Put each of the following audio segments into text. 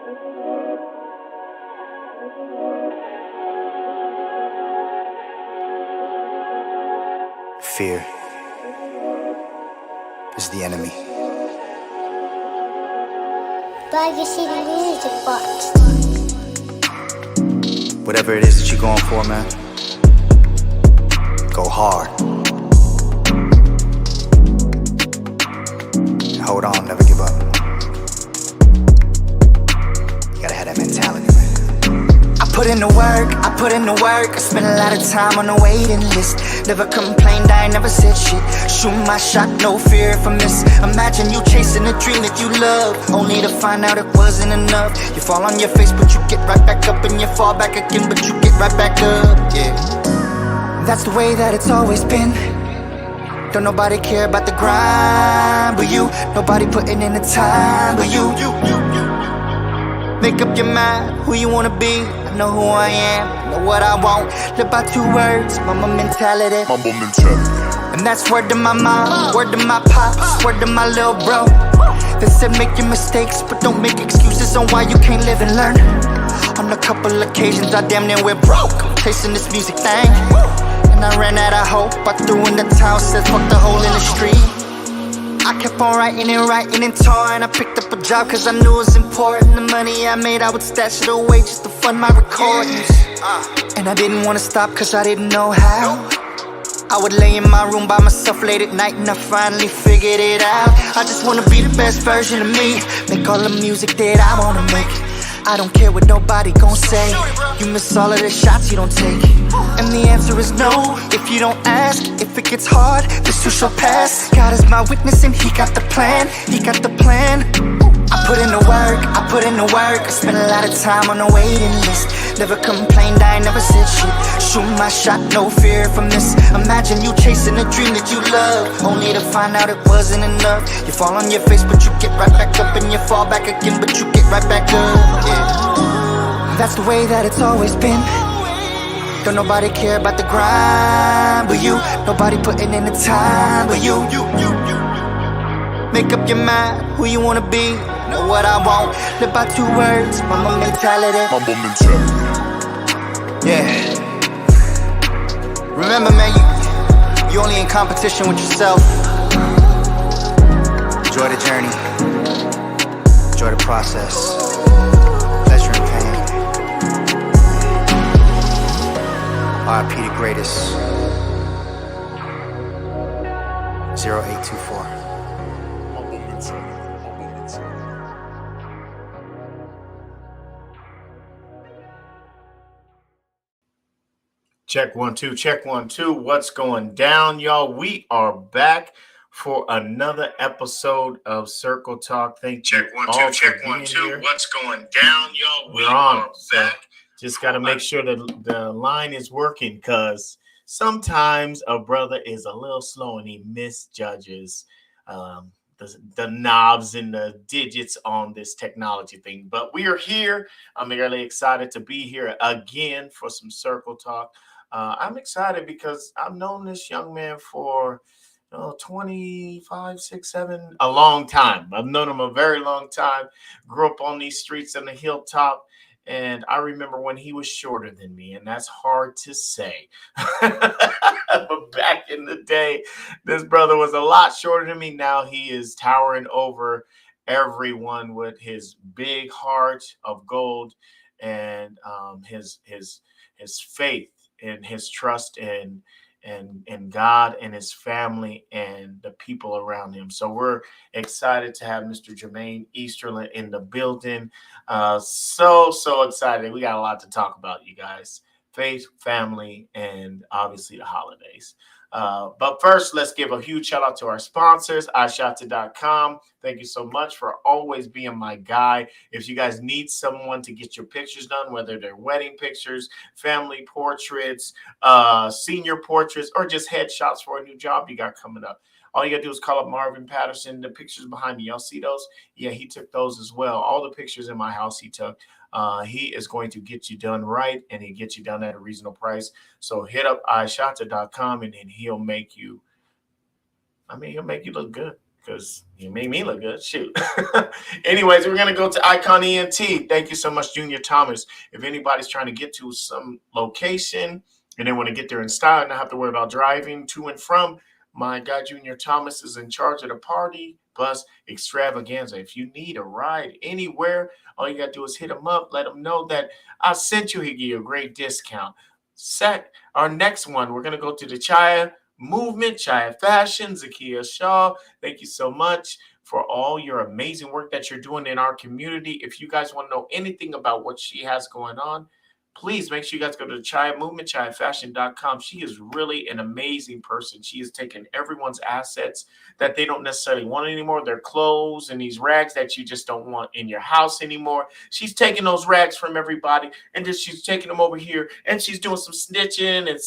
Fear is the enemy. Bag City Music Box. Whatever it is that you're going for, man, go hard. And hold on, never give up. You gotta have that mentality, man. I put in the work, I spent a lot of time on the waiting list. Never complained, I ain't never said shit. Shoot my shot, no fear if I miss. Imagine you chasing a dream that you love, only to find out it wasn't enough. You fall on your face, but you get right back up. And you fall back again, but you get right back up, yeah. That's the way that it's always been. Don't nobody care about the grind but you. Nobody putting in the time but you. Make up your mind who you wanna be. I know who I am, I know what I want. Live by 2 words, mama mentality. And that's word to my mom, word to my pops, word to my little bro. They said make your mistakes, but don't make excuses on why you can't live and learn. On a couple occasions I damn near went broke. I'm chasing this music thing, and I ran out of hope. I threw in the towel, said fuck the hole in the street. I kept on writing and touring. I picked up a job cause I knew it was important. The money I made, I would stash it away just to fund my recordings. And I didn't wanna stop cause I didn't know how. I would lay in my room by myself late at night, and I finally figured it out. I just wanna be the best version of me, make all the music that I wanna make. I don't care what nobody gon' say. You miss all of the shots you don't take. And the answer is no, if you don't ask. If it gets hard, this too shall pass. God is my witness and he got the plan. He got the plan. I put in the work, I spent a lot of time on the waiting list. Never complained, I ain't never said shit. Shoot my shot, no fear if I miss. Imagine you chasing a dream that you love, only to find out it wasn't enough. You fall on your face, but you get right back up. And you fall back again, but you get right back up, yeah. That's the way that it's always been. Don't nobody care about the grind but you. Nobody putting in the time but you. Make up your mind who you wanna be, know what I want. Live by 2 words, mama mentality. Yeah. Remember, man, you only in competition with yourself. Enjoy the journey, enjoy the process. Pleasure and pain. R.I.P. the greatest. 0824. Check 1 2, check 1 2. What's going down, y'all? We are back for another episode of Circle Talk. Thank you. Check 1 2, check 1 2. What's going down, y'all? We are back. Just got to make sure that the line is working, because sometimes a brother is a little slow and he misjudges the knobs and the digits on this technology thing. But we are here. I'm really excited to be here again for some Circle Talk. I'm excited because I've known this young man for 25, 6, 7, a long time. I've known him a very long time. Grew up on these streets on the hilltop. And I remember when he was shorter than me, and that's hard to say. But back in the day, this brother was a lot shorter than me. Now he is towering over everyone with his big heart of gold and his faith and his trust in God and his family and the people around him. So we're excited to have Mr. Jermane Easterlin in the building. So excited. We got a lot to talk about, you guys. Faith, family, and obviously the holidays. But first, let's give a huge shout out to our sponsors, iShotTo.com. Thank you so much for always being my guy. If you guys need someone to get your pictures done, whether they're wedding pictures, family portraits, senior portraits, or just headshots for a new job you got coming up, all you got to do is call up Marvin Patterson. The pictures behind me, y'all see those? Yeah, he took those as well. All the pictures in my house he took. He is going to get you done right, and he gets you done at a reasonable price. So hit up iShotTo.com, and then he'll make you look good. because you made me look good. Shoot. Anyways, we're gonna go to Icon ENT. Thank you so much, Junior Thomas. If anybody's trying to get to some location and they want to get there in style and not have to worry about driving to and from, my guy Junior Thomas is in charge of the party bus extravaganza. If you need a ride anywhere, all you gotta do is hit him up, let him know that I sent you. He give you a great discount. Our next one, we're gonna go to the Chaya Movement, Chaya Fashion, Zakia Shaw. Thank you so much for all your amazing work that you're doing in our community. If you guys want to know anything about what she has going on, please make sure you guys go to the Chaya Movement, ChayaFashion.com. She is really an amazing person. She has taken everyone's assets that they don't necessarily want anymore, their clothes and these rags that you just don't want in your house anymore. She's taking those rags from everybody and just she's taking them over here and she's doing some snitching and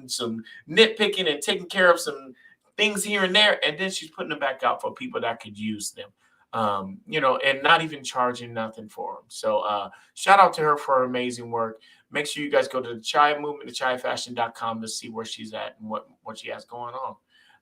some nitpicking and taking care of some things here and there, and then she's putting them back out for people that could use them. And not even charging nothing for them. So shout out to her for her amazing work. Make sure you guys go to the Chaya Movement, the ChayaFashion.com to see where she's at and what she has going on.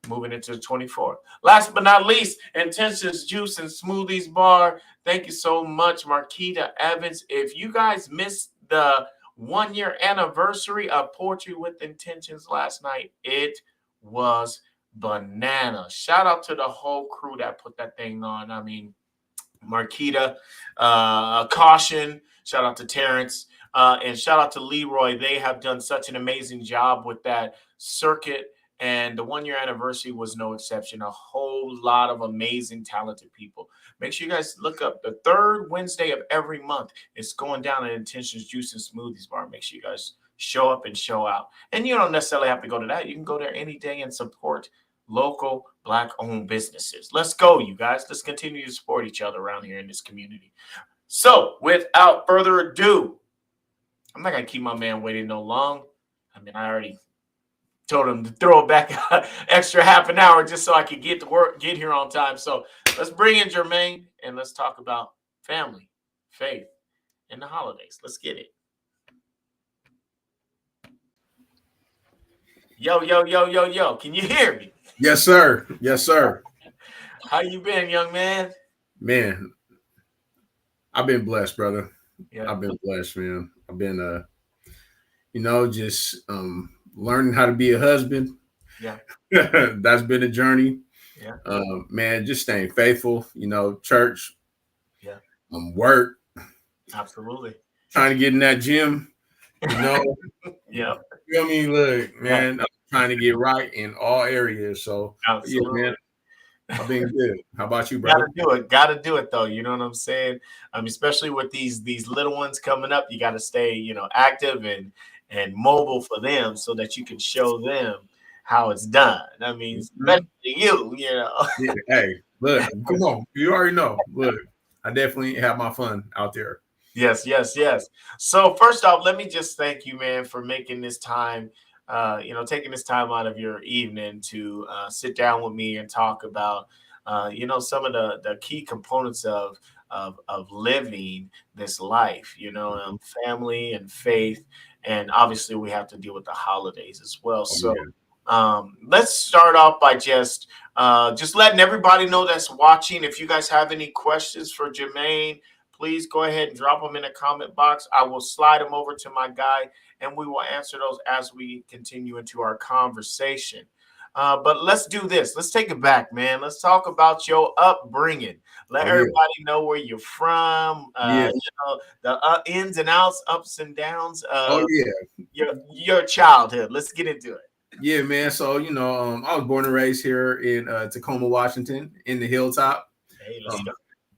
Moving into the 24. Last but not least, Intentions Juice and Smoothies Bar. Thank you so much, Marquita Evans. If you guys missed the 1-year anniversary of Poetry with Intentions last night, it was banana. Shout out to the whole crew that put that thing on. I mean, Marquita, Caution, shout out to Terrence, and shout out to Leroy. They have done such an amazing job with that circuit, and the 1-year anniversary was no exception. A whole lot of amazing, talented people. Make sure you guys look up the third Wednesday of every month. It's going down at Intentions Juice and Smoothies Bar. Make sure you guys show up and show out. And you don't necessarily have to go to that. You can go there any day and support local Black-owned businesses. Let's go, you guys. Let's continue to support each other around here in this community. So, without further ado, I'm not going to keep my man waiting no long. I mean, I already told him to throw it back extra half an hour just so I could get to work, get here on time. So, let's bring in Jermane and let's talk about family, faith, and the holidays. Let's get it. Yo, yo, yo, yo, yo. Can you hear me? Yes, sir. Yes, sir. How you been, young man? Man, I've been blessed, brother. Yeah. I've been blessed, man. I've been, just learning how to be a husband. Yeah. That's been a journey. Yeah. Man, just staying faithful, church. Yeah. Work. Absolutely. Trying to get in that gym, Yeah. You feel me? Look, man, I'm trying to get right in all areas. So, yeah, man, I've been good. How about you, brother? Gotta do it though. You know what I'm saying? Especially with these little ones coming up, you got to stay, active and mobile for them so that you can show them how it's done. I mean, especially you. Yeah, hey, look, come on, you already know. Look, I definitely have my fun out there. Yes. So first off, let me just thank you, man, for making this time. Taking this time out of your evening to sit down with me and talk about, some of the key components of living this life, family and faith. And obviously we have to deal with the holidays as well. Let's start off by just letting everybody know that's watching. If you guys have any questions for Jermane, please go ahead and drop them in the comment box. I will slide them over to my guy, and we will answer those as we continue into our conversation. But let's do this. Let's take it back, man. Let's talk about your upbringing. Let everybody know where you're from, the ins and outs, ups and downs of your childhood. Let's get into it. Yeah, man. So, I was born and raised here in Tacoma, Washington, in the Hilltop. Hey, let's go.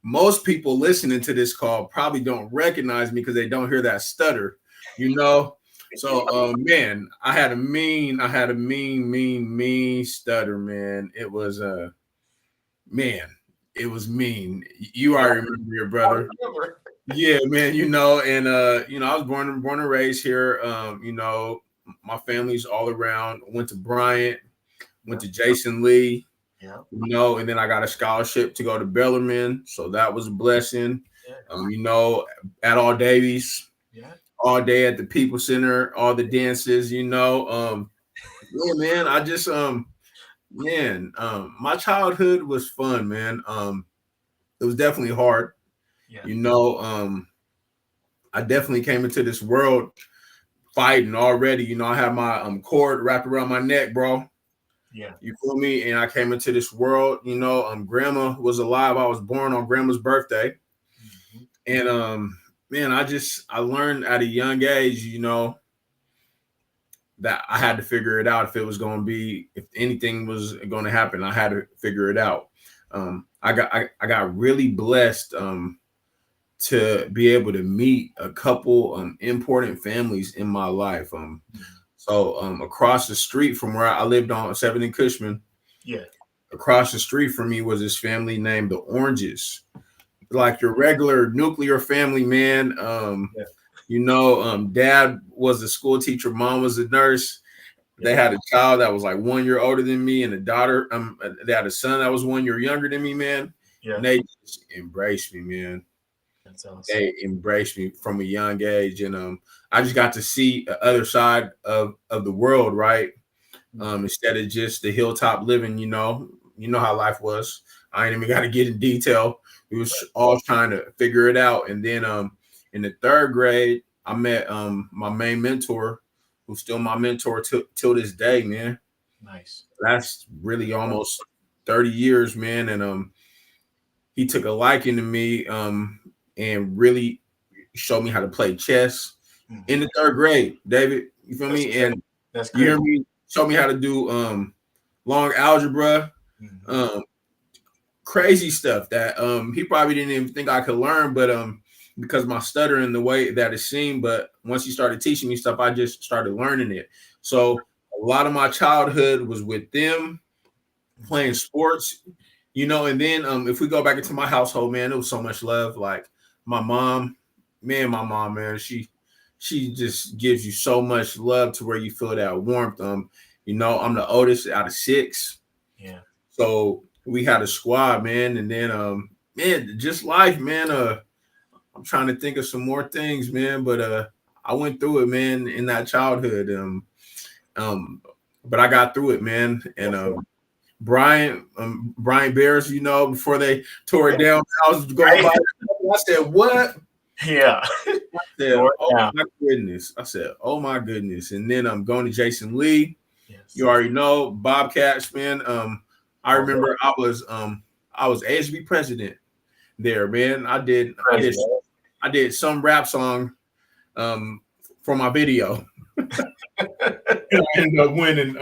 Most people listening to this call probably don't recognize me because they don't hear that stutter, So, man, I had a mean stutter, man. It was, it was mean. You already remember your brother. Yeah, man, and, I was born and raised here. My family's all around. Went to Bryant, went to Jason Lee. Yeah. And then I got a scholarship to go to Bellarmine, so that was a blessing. At all Davies, all day at the People Center, all the dances. Yeah, man. I just Man, my childhood was fun, man. It was definitely hard. Yeah. You know, I definitely came into this world fighting already. You know, I had my cord wrapped around my neck, bro. Yeah. You feel me? And I came into this world, you know, grandma was alive. I was born on grandma's birthday. Mm-hmm. And man, I learned at a young age, you know, that I had to figure it out if anything was going to happen, I had to figure it out. I got really blessed to be able to meet a couple important families in my life. So across the street from where I lived on 7th and Cushman, Yeah. across the street from me was this family named the Oranges, like your regular nuclear family, man. Yeah. You know, dad was a school teacher, mom was a nurse. They had a child that was like 1 year older than me, and a daughter. They had a son that was 1 year younger than me, man. Yeah. And they just embraced me, man. That's awesome. They embraced me from a young age, and I just got to see the other side of the world, right? Instead of just the hilltop living, you know how life was. I ain't even got to get in detail. We was all trying to figure it out, and then in the 3rd grade, I met my main mentor, who's still my mentor till this day, man. Nice. That's really almost 30 years, man, and he took a liking to me and really showed me how to play chess in the 3rd grade, David. You feel me? And that's you hear me? Showed me how to do long algebra, crazy stuff that he probably didn't even think I could learn, but because my stutter and the way that it seemed. But once he started teaching me stuff, I just started learning it. So a lot of my childhood was with them playing sports, you know. And then if we go back into my household, man, it was so much love. Like my mom, man, she just gives you so much love to where you feel that warmth. You know, I'm the oldest out of 6. Yeah. So we had a squad, man, and then man, just life, man. I'm trying to think of some more things, man, but I went through it, man, in that childhood. But I got through it, man. And Brian Bears, you know, before they tore it down, I was going by. I said, "What?" Yeah. I said, "Oh my goodness!" I said, "Oh my goodness!" And then I'm going to Jason Lee. Yes. You already know Bobcats, man. I remember I was ASB president there, man. I did some rap song for my video. I ended up winning.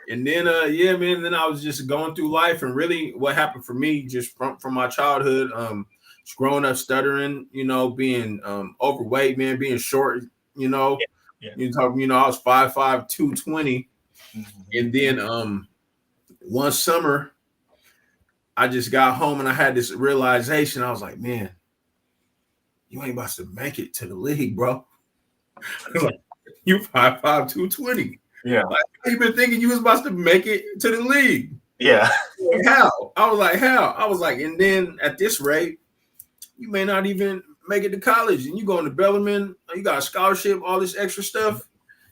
And then yeah, man, then I was just going through life, and really what happened for me just from my childhood, just growing up stuttering, you know, being overweight, man, being short, you know. You talk, you know, I was 5'5", 220. And then one summer I just got home and I had this realization. I was like, man, you ain't about to make it to the league, bro. Like, you 5'5", 220. Yeah. Like, you been thinking you was about to make it to the league. Yeah. How? I was like, how? I was like, and then at this rate, you may not even make it to college. And you going to Bellarmine, you got a scholarship, all this extra stuff,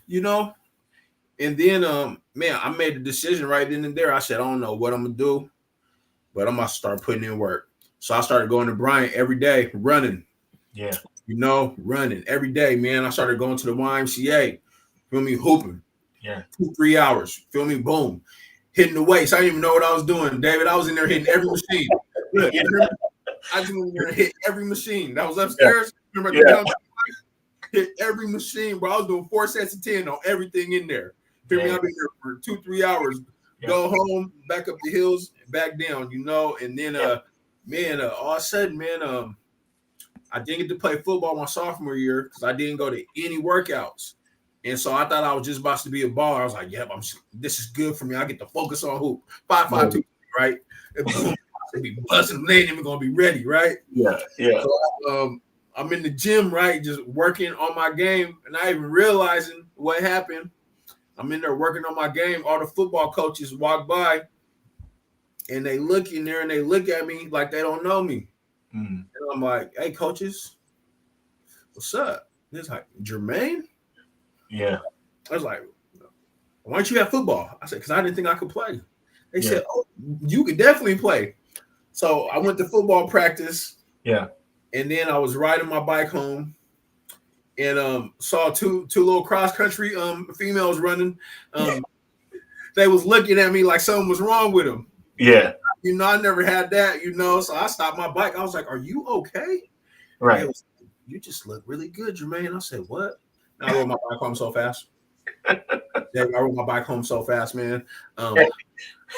you know? And then, man, I made the decision right then and there. I said, I don't know what I'm going to do, but I'm going to start putting in work. So I started going to Bryant every day, running. Yeah. You know, running every day, man. I started going to the YMCA, feel me, hooping. Yeah. 2-3 hours, feel me, boom. Hitting the weights. I didn't even know what I was doing, David. I was in there hitting every machine. Look, I just went in there and hit every machine. That was upstairs. Yeah. Remember, hit every machine, bro. I was doing 4 sets of 10 on everything in there. Feel me? I've been there for 2-3 hours. Yeah. Go home, back up the hills, back down, you know. And then, man, all of a sudden, man, I didn't get to play football my sophomore year because I didn't go to any workouts. And so I thought I was just about to be a baller. I was like, yep, this is good for me. I get to focus on hoop. 5'5", 2, right? Be busting, they ain't even gonna be ready, right? Yeah, yeah. So, I'm in the gym, right, just working on my game, and not even realizing what happened. I'm in there working on my game. All the football coaches walk by, and they look in there and they look at me like they don't know me. And I'm like, "Hey, coaches, what's up?" It's like, Jermane. Yeah. I was like, "Why don't you have football?" I said, "Because I didn't think I could play." They said, "Oh, you could definitely play." So I went to football practice. Yeah. And then I was riding my bike home and saw two little cross country females running. They was looking at me like something was wrong with them. Yeah. You know, I never had that, you know. So I stopped my bike. I was like, "Are you okay?" Right. Was, "You just look really good, Jermaine." I said, "What?" And I rode my bike home so fast. I rode my bike home so fast, man.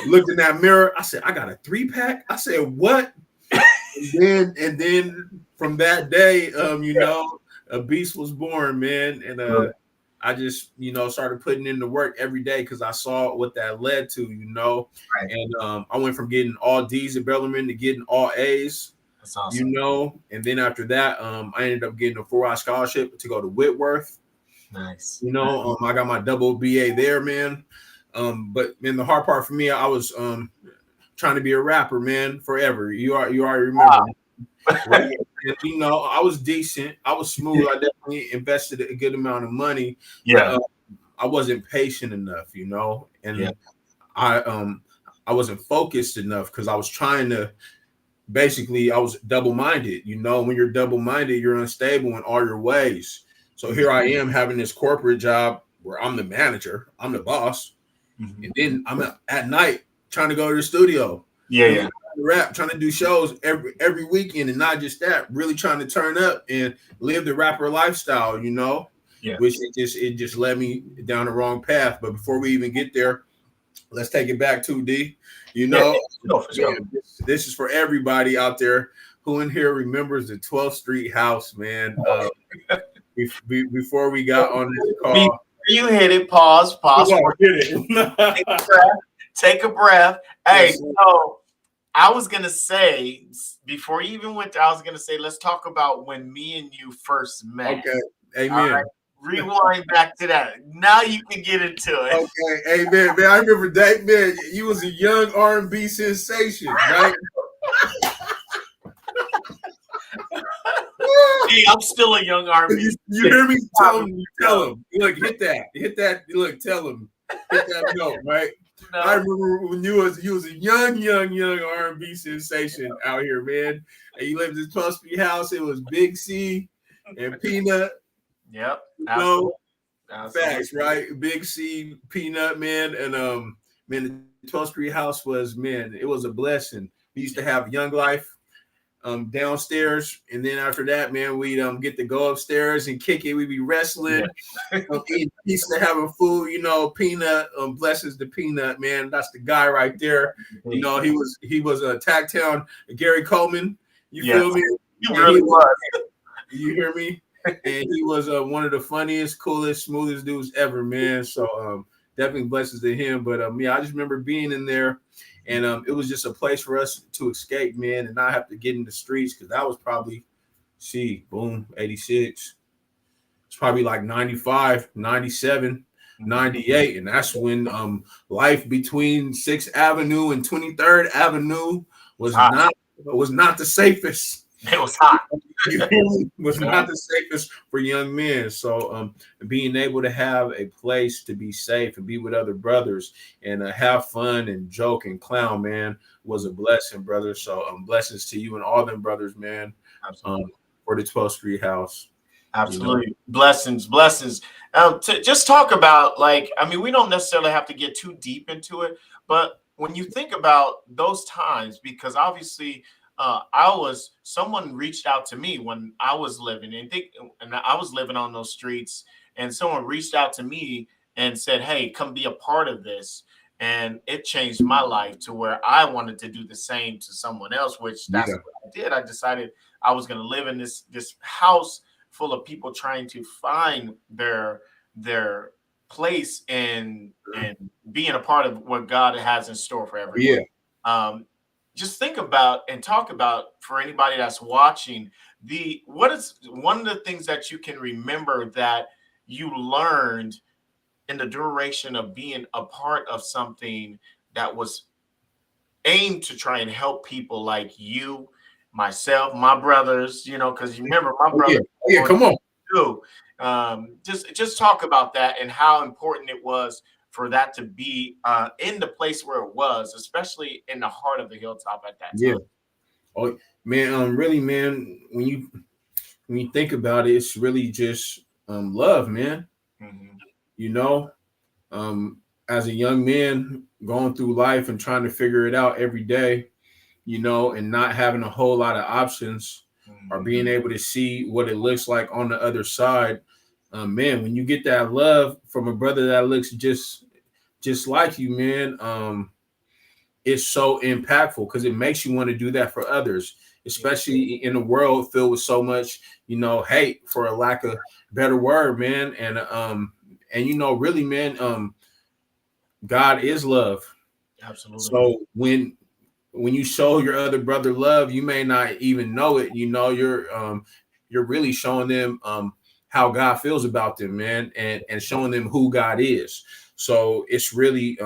Looked in that mirror. I said, "I got a 3-pack." I said, "What?" And then from that day, you know, a beast was born, man. And I just, you know, started putting in the work every day because I saw what that led to, you know. Right. And I went from getting all D's at Bellarmine to getting all A's. That's awesome. You know, and then after that, I ended up getting a 4-hour scholarship to go to Whitworth. Nice. You know, I got my double BA there, man. But man, the hard part for me, I was trying to be a rapper, man, forever. You already remember. Wow. Right? You know, I was decent. I was smooth. I definitely invested a good amount of money. Yeah. But, I wasn't patient enough, you know, and I wasn't focused enough because I was trying to. Basically, I was double-minded. You know, when you're double-minded, you're unstable in all your ways. So here I am having this corporate job where I'm the manager, I'm the boss, and then I'm at night trying to go to the studio. Yeah. Rap, trying to do shows every weekend, and not just that, really trying to turn up and live the rapper lifestyle, you know. Yeah. Which it just led me down the wrong path. But before we even get there, let's take it back to D. You know, this is for everybody out there who in here remembers the 12th Street house, man. Before we got on this call, you hit it. Pause. Hit it. Take a breath. Hey, so I was gonna say before you even went there, I was gonna say let's talk about when me and you first met. Okay, amen. Right? Rewind back to that. Now you can get into it. Okay, amen, man. I remember that, man. You was a young R&B sensation, right? Hey, I'm still a young R&B. You hear me? Tell him. Look, hit that. Look, tell him. Hit that note, right? No. I remember when you was a young R&B sensation out here, man. And you lived in 12th Street house. It was Big C and Peanut. Yep. Absolutely. Facts, right? Big C, Peanut, man. And man, the 12th Street house was, man, it was a blessing. We used to have Young Life downstairs, and then after that, man, we'd get to go upstairs and kick it. We'd be wrestling, eating pizza, having food. You know, Peanut, blesses the Peanut, man. That's the guy right there. You know, he was a Tagtown Gary Coleman. You feel me? He really was. You hear me? And he was one of the funniest, coolest, smoothest dudes ever, man. So definitely blessings to him. But yeah, I just remember being in there. And it was just a place for us to escape, man, and not have to get in the streets, because that was probably, 86. It's probably like 95, 97, 98. And that's when life between 6th Avenue and 23rd Avenue was not the safest. It was hot. Was not the safest for young men. So being able to have a place to be safe and be with other brothers and have fun and joke and clown, man, was a blessing, brother. So blessings to you and all them brothers, man, for the 12th Street house. Absolutely. You know? Blessings. To just talk about, like, I mean, we don't necessarily have to get too deep into it, but when you think about those times, because obviously someone reached out to me when I was living and I was living on those streets, and someone reached out to me and said, "Hey, come be a part of this." And it changed my life to where I wanted to do the same to someone else, which that's what I did. I decided I was going to live in this house full of people trying to find their place and being a part of what God has in store for everyone. Just think about and talk about, for anybody that's watching, what is one of the things that you can remember that you learned in the duration of being a part of something that was aimed to try and help people like you, myself, my brothers, you know, because you remember my brother. Come on. Too. Just talk about that and how important it was for that to be in the place where it was, especially in the heart of the hilltop at that Yeah. time. Oh man, really, man, when you think about it, it's really just love, man. Mm-hmm. You know, um, as a young man going through life and trying to figure it out every day, and not having a whole lot of options or Mm-hmm. being able to see what it looks like on the other side. Man, when you get that love from a brother that looks just like you, man, it's so impactful because it makes you want to do that for others, especially in a world filled with so much, hate, for a lack of better word, man. And really, man, God is love. Absolutely. So when you show your other brother love, you may not even know it. You're really showing them how God feels about them, man, and showing them who God is. So it's really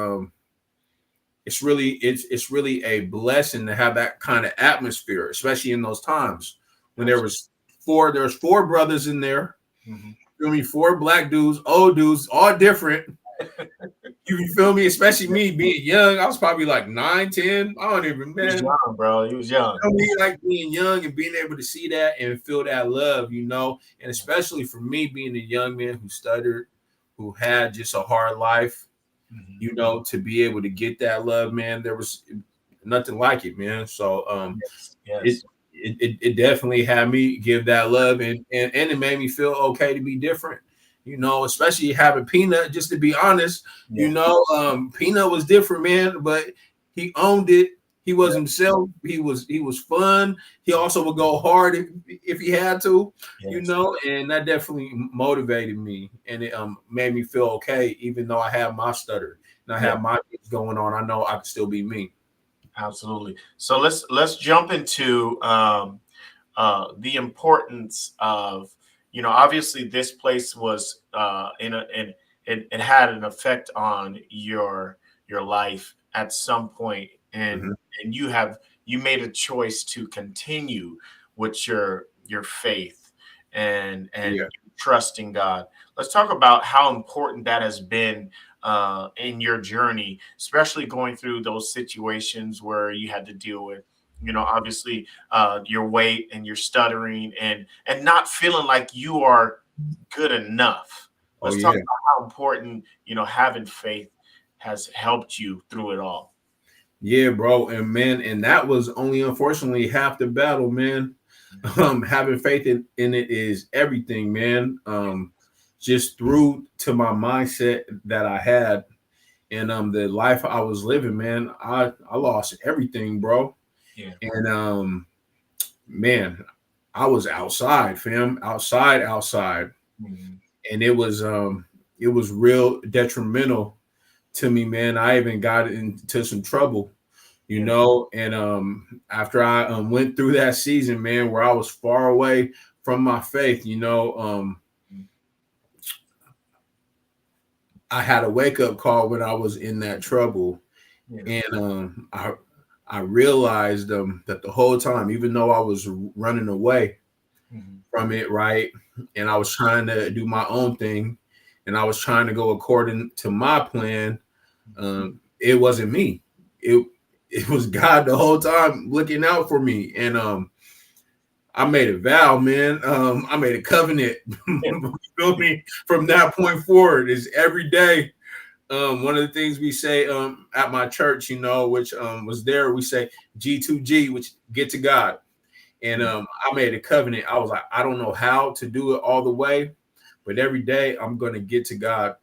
a blessing to have that kind of atmosphere, especially in those times when there's four brothers in there. Mm-hmm. Feel me? Four black dudes, old dudes, all different. You feel me? Especially me being young. I was probably like 9, 10. I don't even, He was man. young, bro. He was young. You know me, like being young and being able to see that and feel that love, and especially for me being a young man who stuttered, who had just a hard life, Mm-hmm. to be able to get that love, man, there was nothing like it, man. So it Yes. it definitely had me give that love, and it made me feel okay to be different, especially having Peanut. Just to be honest, Yeah. Peanut was different, man, but he owned it. He was Yeah. himself. He was fun. He also would go hard if he had to, Yes. and that definitely motivated me, and it made me feel okay, even though I had my stutter and I Yeah. had my things going on. I know I could still be me. Absolutely. So let's jump into the importance of, obviously this place was in it had an effect on your life at some point, Mhm. and you made a choice to continue with your faith and Yeah. trusting God. Let's talk about how important that has been in your journey, especially going through those situations where you had to deal with, obviously your weight and your stuttering and not feeling like you are good enough. Oh Let's talk yeah. about how important, having faith has helped you through it all. Yeah, bro. And man, and that was only unfortunately half the battle, man. Having faith in it is everything, man. Just through to my mindset that I had and the life I was living, man, I lost everything, bro. Yeah. And man, I was outside, fam, outside. Mhm. And it was real detrimental to me, man. I even got into some trouble, Yeah. and after I went through that season, man, where I was far away from my faith, I had a wake up call when I was in that trouble, Yeah. and I realized that the whole time, even though I was running away Mhm. from it, right, and I was trying to do my own thing, and I was trying to go according to my plan, it wasn't me. It was God the whole time looking out for me, and I made a vow, man. I made a covenant. Yeah. You feel me? From that point forward, is every day. One of the things we say at my church, which was there, we say G2G, which get to God. And I made a covenant. I was like, I don't know how to do it all the way, but every day I'm gonna get to God.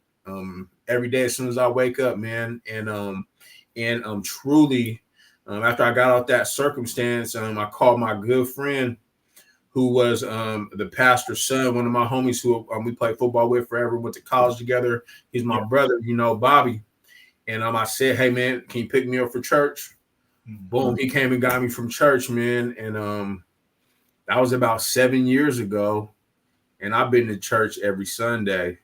Every day as soon as I wake up, man. And truly, after I got out that circumstance, I called my good friend who was the pastor's son, one of my homies who we played football with forever, went to college together. He's my Yeah. brother, Bobby. And I said, hey, man, can you pick me up for church? Mhm. Boom, he came and got me from church, man. And that was about 7 years ago. And I've been to church every Sunday.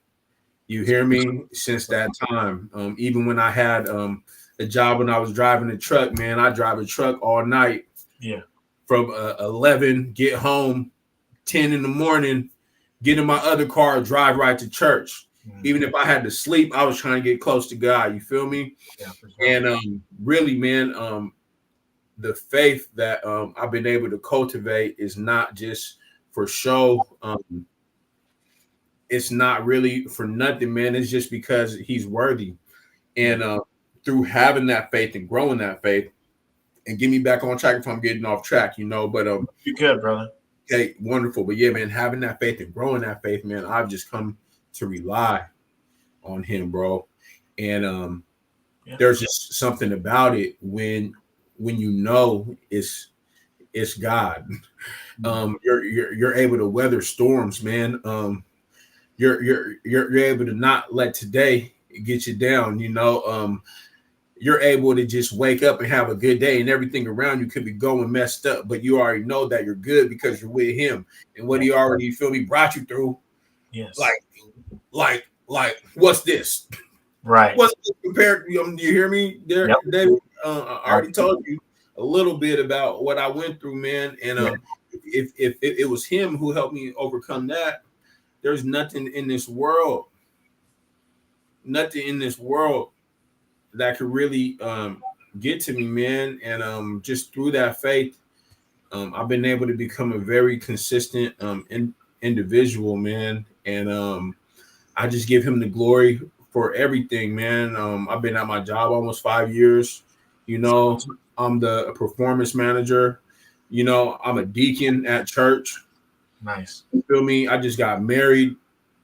You hear me? Since that time. Even when I had a job when I was driving a truck, man, I drive a truck all night Yeah. from 11, get home 10 in the morning, get in my other car, drive right to church. Even if I had to sleep, I was trying to get close to God. You feel me? Yeah, for sure. And really, man, the faith that I've been able to cultivate is not just for show. It's not really for nothing, man. It's just because he's worthy. And through having that faith and growing that faith, and get me back on track if I'm getting off track, but you good, brother. Okay, wonderful. But yeah, man, having that faith and growing that faith, man, I've just come to rely on him, bro. And there's just something about it when it's God. You're able to weather storms, man. You're able to not let today get you down. You're able to just wake up and have a good day, and everything around you could be going messed up, but you already know that you're good because you're with him and what he already brought you through. Yes. Like what's this? Right. What's this compared? You hear me? There, yep. David. I already told you a little bit about what I went through, man. And if it was him who helped me overcome that, there's nothing in this world that could really get to me, man. And just through that faith, I've been able to become a very consistent individual, man. And I just give him the glory for everything, man. I've been at my job almost 5 years. I'm the performance manager. I'm a deacon at church. Nice. You feel me? I just got married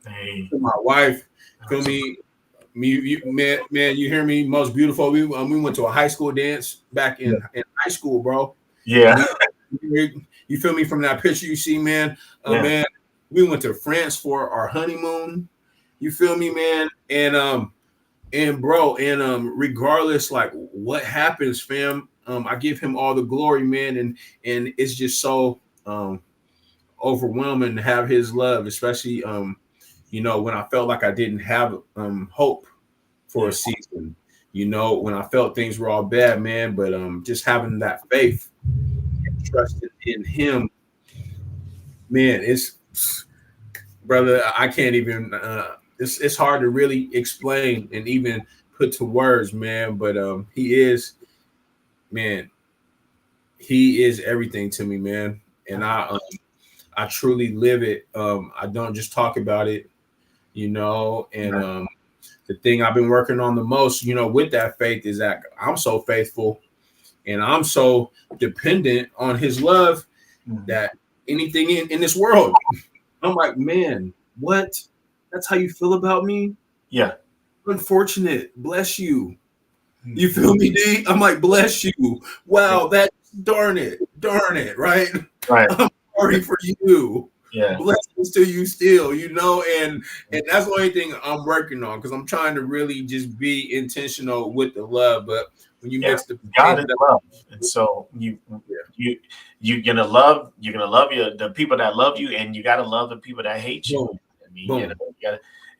to my wife. Feel me? Man, you hear me? Most beautiful. We went to a high school dance back in high school, bro. Yeah. You feel me? From that picture you see, man. Man, we went to France for our honeymoon. You feel me, man? And bro, regardless, like what happens, fam, I give him all the glory, man. And it's just so overwhelming to have his love, especially when I felt like I didn't have hope for a season, when I felt things were all bad, man. But just having that faith and trusting in him, man, brother, I can't even it's hard to really explain and even put to words, man. But he is everything to me, man. And I truly live it. I don't just talk about it, and the thing I've been working on the most, with that faith is that I'm so faithful and I'm so dependent on his love that anything in this world, I'm like, man, what? That's how you feel about me? Yeah. Unfortunate. Bless you. You feel me, D? I'm like, bless you. Wow, that darn it, right? Right. I'm sorry for you. Yeah. Blessings to you still, and that's the only thing I'm working on, because I'm trying to really just be intentional with the love. But when you mix the God and love, and so you're gonna love the people that love you, and you gotta love the people that hate you. Boom.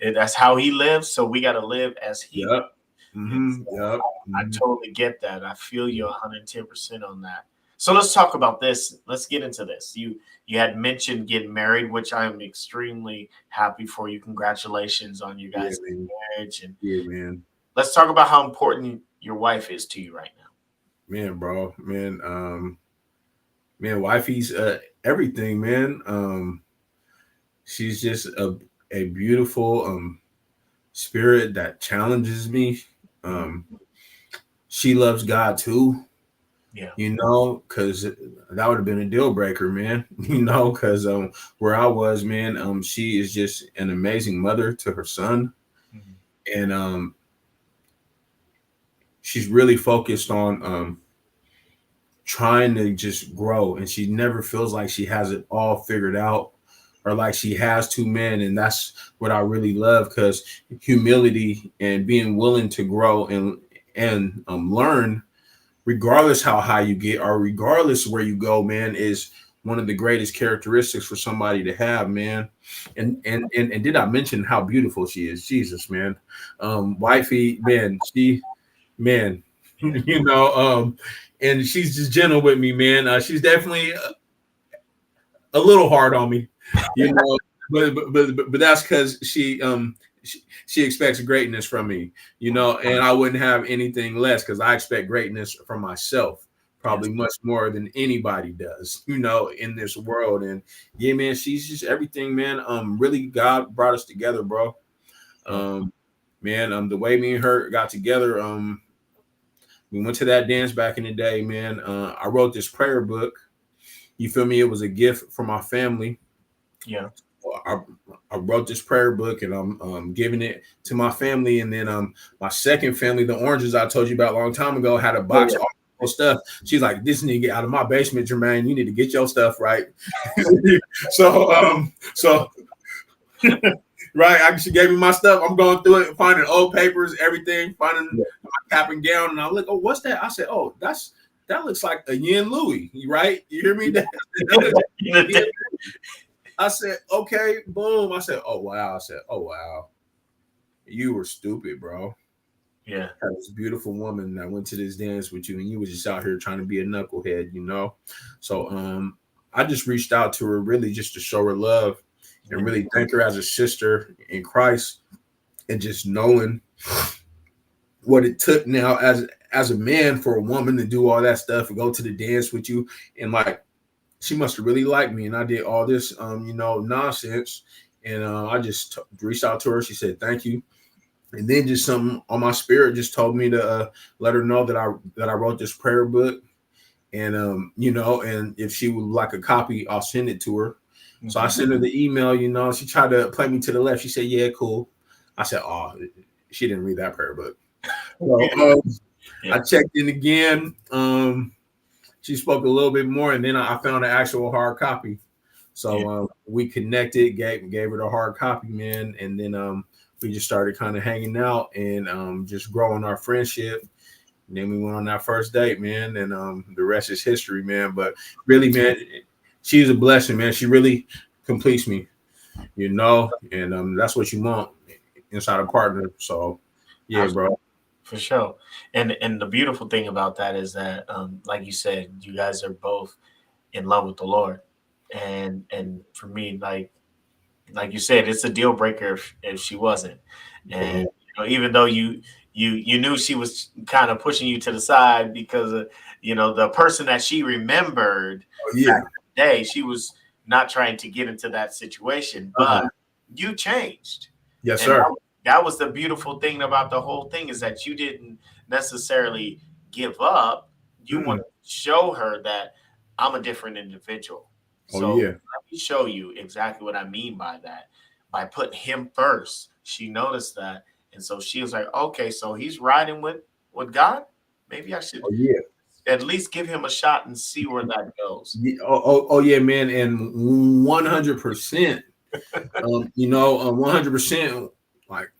That's how he lives, so we gotta live as he lives. I totally get that. I feel you 110% on that. So let's talk about this. Let's get into this. You had mentioned getting married, which I am extremely happy for you. Congratulations on you guys' marriage. And man. Let's talk about how important your wife is to you right now. Man, bro, wifey's everything, man. She's just a beautiful spirit that challenges me. She loves God too. Yeah. Because that would have been a deal breaker, man. Because where I was, man, she is just an amazing mother to her son. And she's really focused on trying to just grow, and she never feels like she has it all figured out or like she has to, man. And that's what I really love, because humility and being willing to grow and learn, regardless how high you get or regardless where you go, man, is one of the greatest characteristics for somebody to have, man. And did I mention how beautiful she is? Jesus, man. Wifey, man, and she's just gentle with me, man. She's definitely a little hard on me, but that's because she she expects greatness from me, you know, and I wouldn't have anything less because I expect greatness from myself, probably much more than anybody does, you know, in this world. And yeah, man, she's just everything, man. Really, God brought us together, bro. Man, the way me and her got together, we went to that dance back in the day, man. I wrote this prayer book. You feel me? It was a gift from my family. Yeah. I wrote this prayer book and I'm giving it to my family. And then my second family, the Oranges I told you about a long time ago, had a box of all stuff. She's like, this need to get out of my basement, Jermaine. You need to get your stuff right. So right, she gave me my stuff. I'm going through it, finding old papers, everything, finding my cap and gown. And I'm like, oh, what's that? I said, oh, that looks like a Yin Louis, right? You hear me? I said, okay, boom. I said, oh wow. You were stupid, bro. Yeah. That was a beautiful woman that went to this dance with you, and you was just out here trying to be a knucklehead, you know. So I just reached out to her really just to show her love and really thank her as a sister in Christ, and just knowing what it took now as a man for a woman to do all that stuff and go to the dance with you. And like, she must have really liked me, and I did all this you know, nonsense. And I just reached out to her. She said thank you. And then just something on my spirit just told me to let her know that I wrote this prayer book. And you know, and if she would like a copy, I'll send it to her. Mm-hmm. So I sent her the email, you know. She tried to play me to the left. She said, yeah, cool. I said, oh, she didn't read that prayer book. So I checked in again. She spoke a little bit more, and then I found an actual hard copy. So we connected, gave her the hard copy, man. And then we just started kind of hanging out and just growing our friendship. And then we went on that first date, man. And the rest is history, man. But really, man, she's a blessing, man. She really completes me, you know. And that's what you want inside a partner. So, yeah, bro. For sure. And the beautiful thing about that is that, like you said, you guys are both in love with the Lord. And for me, like you said, it's a deal breaker if she wasn't. And you know, even though you knew she was kind of pushing you to the side because of, you know, the person that she remembered back in the day, she was not trying to get into that situation, but you changed. Yes, sir. That was the beautiful thing about the whole thing, is that you didn't necessarily give up. You want to show her that I'm a different individual. So let me show you exactly what I mean by that. By putting him first, she noticed that. And so she was like, okay, so he's riding with God. Maybe I should at least give him a shot and see where that goes. Yeah, man. And 100%, you know, 100%, like,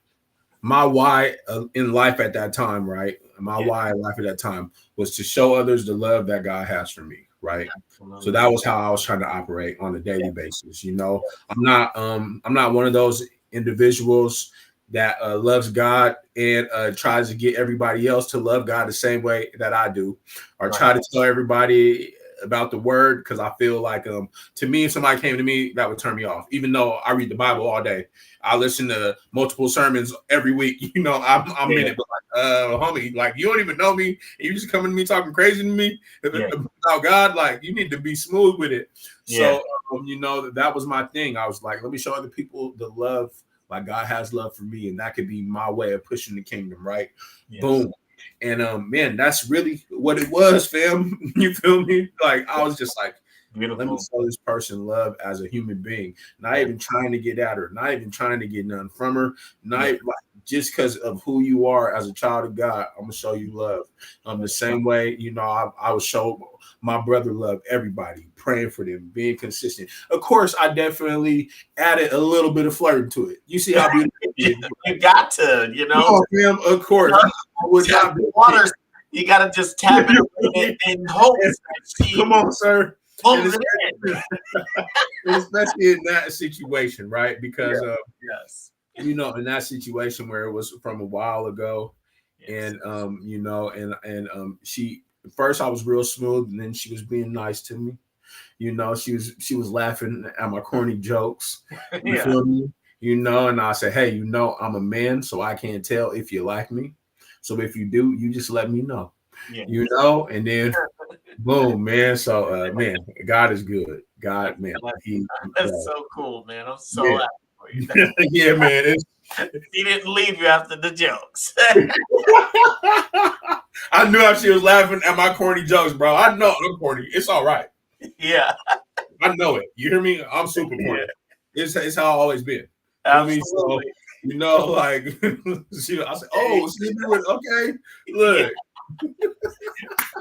my why in life at that time, right? My why in life at that time was to show others the love that God has for me, right? Absolutely. So that was how I was trying to operate on a daily basis. You know, I'm not one of those individuals that loves God and tries to get everybody else to love God the same way that I do, or try to tell everybody about the word, because I feel like to me, if somebody came to me, that would turn me off. Even though I read the Bible all day, I listen to multiple sermons every week. You know, I'm in it, but like, homie, like, you don't even know me, and you just coming to me talking crazy to me about God. Like, you need to be smooth with it. So you know, that was my thing. I was like, let me show other people the love, like God has love for me, and that could be my way of pushing the kingdom, right? Boom. And man, that's really what it was, fam. You feel me? Like, I was just like, beautiful. Let me show this person love as a human being. Not even trying to get at her, not even trying to get none from her. Not like, just because of who you are as a child of God, I'm gonna show you love. The same way, you know, I would show my brother love, everybody, praying for them, being consistent. Of course, I definitely added a little bit of flirt to it. You see how beautiful it is? You got to, you know. Oh, fam, of course. Water, you got to just tap it in hopes. Come on, sir. Especially in that situation, right? Because you know, in that situation where it was from a while ago, and you know, and she, first I was real smooth, and then she was being nice to me. You know, she was laughing at my corny jokes. You feel me? and I say, hey, I'm a man, so I can't tell if you like me. So if you do, you just let me know, Yeah. and then boom, man. So, man, God is good. God, man, That's so cool, man. I'm so yeah. happy for you. Yeah, man. He didn't leave you after the jokes. I knew how she was laughing at my corny jokes, bro. I know I'm corny. It's all right. Yeah. I know it. You hear me? I'm super corny. Yeah. It's how I've always been. Absolutely. So, like, I said, oh, she went, okay, look.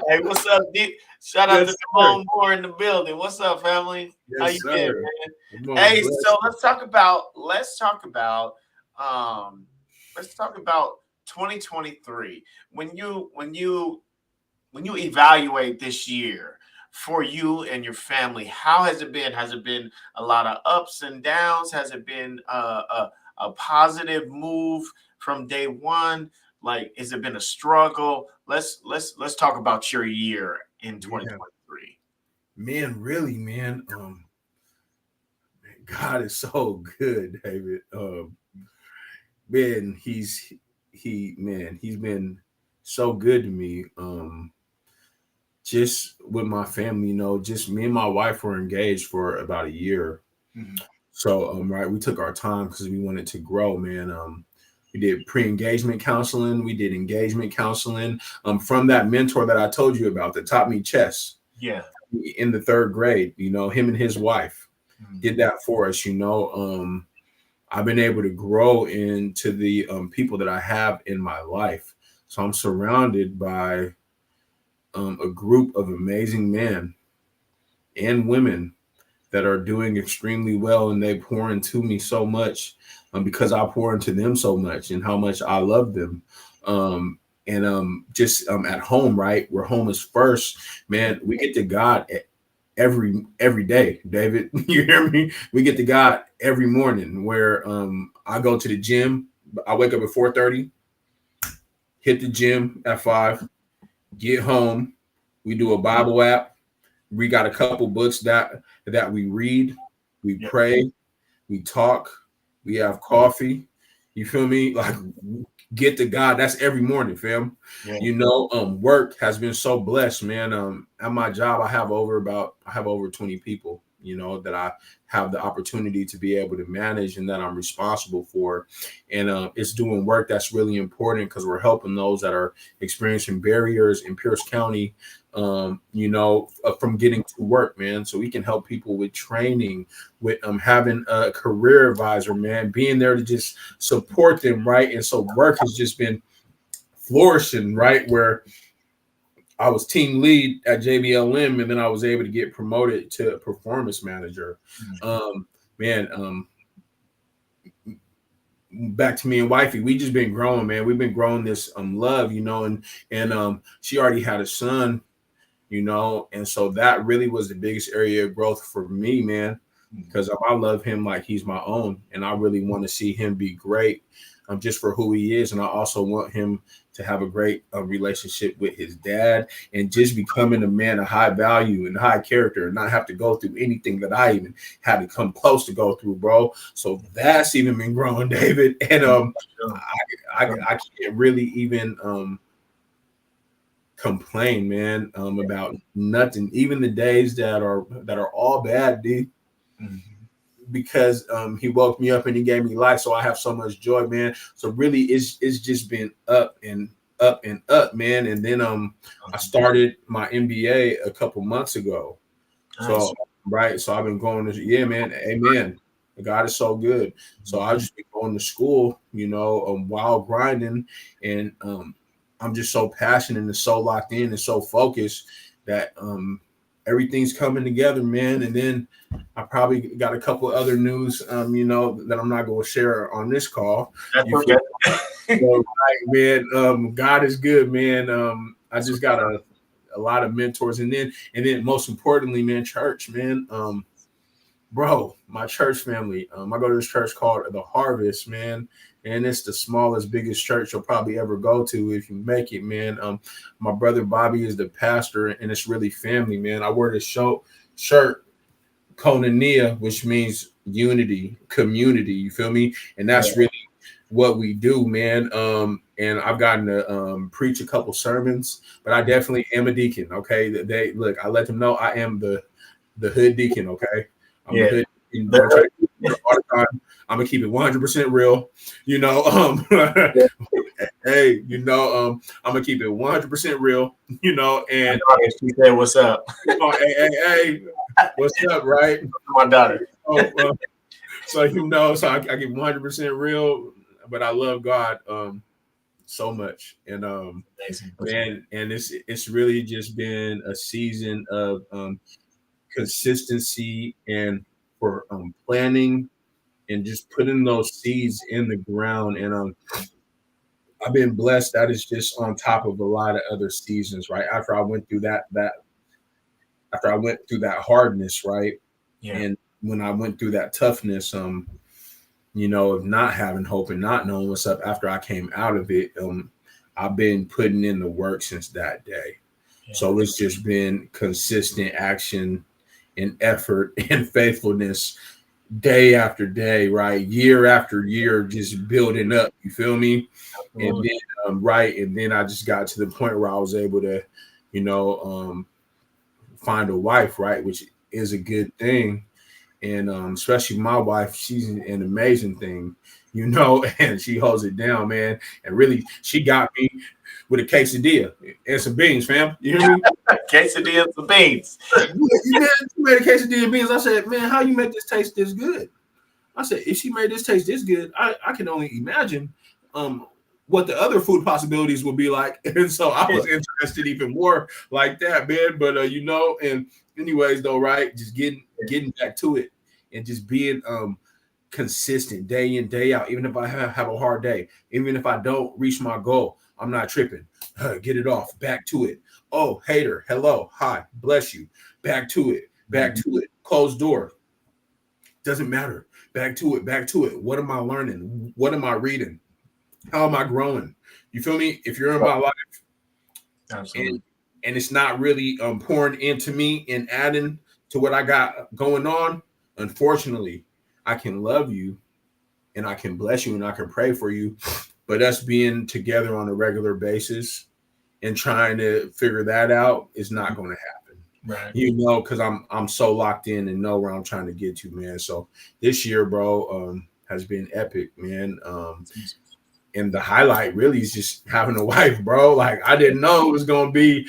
Hey, what's up, D? Shout out Yes, to Jermane Moore in the building. What's up, family? Yes, How you sir. been, man? Hey, so let's talk about 2023. When you evaluate this year for you and your family, how has it been? Has it been a lot of ups and downs? Has it been a positive move from day one? Like, has it been a struggle? Let's talk about your year in 2023. Man, really, man. God is so good, David. Man, he's been so good to me. Just with my family, just me and my wife were engaged for about a year. Mm-hmm. So, right, we took our time because we wanted to grow, man. We did pre-engagement counseling. We did engagement counseling. From that mentor that I told you about that taught me chess. Yeah. In the 3rd grade, him and his wife did that for us. I've been able to grow into the people that I have in my life. So I'm surrounded by a group of amazing men and women that are doing extremely well, and they pour into me so much because I pour into them so much and how much I love them. Just at home, right, where home is first, man, we get to God every day, David. You hear me? We get to God every morning where I go to the gym. I wake up at 4:30, hit the gym at 5, get home. We do a Bible app. We got a couple books that we read. We pray. We talk. We have coffee. You feel me? Like, get to God. That's every morning, fam. Yeah. Work has been so blessed, man. At my job, I have over 20 people, that I have the opportunity to be able to manage and that I'm responsible for. And it's doing work that's really important because we're helping those that are experiencing barriers in Pierce County, from getting to work, man. So we can help people with training, with having a career advisor, man, being there to just support them, right? And so work has just been flourishing, right? Where I was team lead at JBLM, and then I was able to get promoted to performance manager. Back to me and wifey, we just been growing, man. We've been growing this love, and she already had a son, and so that really was the biggest area of growth for me, man, because I love him like he's my own, and I really want to see him be great, just for who he is, and I also want him to have a great relationship with his dad and just becoming a man of high value and high character and not have to go through anything that I even had to come close to go through, bro. So that's even been growing, David. And I can't really even complain, man, about nothing. Even the days that are all bad, D. Because he woke me up and he gave me life, so I have so much joy, man. So really, it's just been up and up and up, man. And then I started my MBA a couple months ago. So right, so I've been going to man, amen. God is so good. So I've just been going to school, while grinding, and I'm just so passionate and so locked in and so focused that everything's coming together, man. And then I probably got a couple other news, that I'm not going to share on this call. That's okay. So, right, man, God is good, man. I just got a lot of mentors, and then most importantly, man, church, man. Bro, my church family. I go to this church called The Harvest, man, and it's the smallest, biggest church you'll probably ever go to if you make it, man. My brother Bobby is the pastor, and it's really family, man. I wear this shirt, Konania, which means unity, community. You feel me? And that's really what we do, man. And I've gotten to preach a couple sermons, but I definitely am a deacon. Okay, they look. I let them know I am the hood deacon. Okay, I'm the hood. Deacon. I'm gonna keep it 100% real. You know, hey, you know, I'm gonna keep it 100% real. You know, and she said, "What's up?" Hey, what's up, right? My daughter. So you know, so I keep 100% real, but I love God so much, and man, and it's really just been a season of consistency and for planning and just putting those seeds in the ground. And I've been blessed. That is just on top of a lot of other seasons, right? After I went through after I went through that hardness, right? Yeah. And when I went through that toughness, you know, of not having hope and not knowing what's up after I came out of it, I've been putting in the work since that day. Yeah. So it's just been consistent action and effort and faithfulness day after day, right? Year after year, just building up. You feel me? Absolutely. And then, right. And then I just got to the point where I was able to, you know, find a wife, right? Which is a good thing. And especially my wife, she's an amazing thing, you know, and she holds it down, man. And really, she got me with a quesadilla and some beans, fam. You hear me? Quesadilla and some beans. You made a quesadilla and beans. I said, man, how you make this taste this good? I said, if she made this taste this good, I can only imagine what the other food possibilities would be like. And so I was interested even more like that, man. But you know, and anyways, though, right? Just getting back to it and just being consistent day in, day out. Even if I have a hard day, even if I don't reach my goal, I'm not tripping. Get it off. Back to it. Oh, hater. Hello. Hi. Bless you. Back to it. Back to it. Closed door. Doesn't matter. Back to it. Back to it. What am I learning? What am I reading? How am I growing? You feel me? If you're in my life, absolutely, and it's not really pouring into me and adding to what I got going on, unfortunately, I can love you and I can bless you and I can pray for you. But us being together on a regular basis and trying to figure that out is not going to happen. Right. You know, because I'm so locked in and know where I'm trying to get to, man. So this year, bro, has been epic, man. And the highlight really is just having a wife, bro. Like I didn't know it was gonna be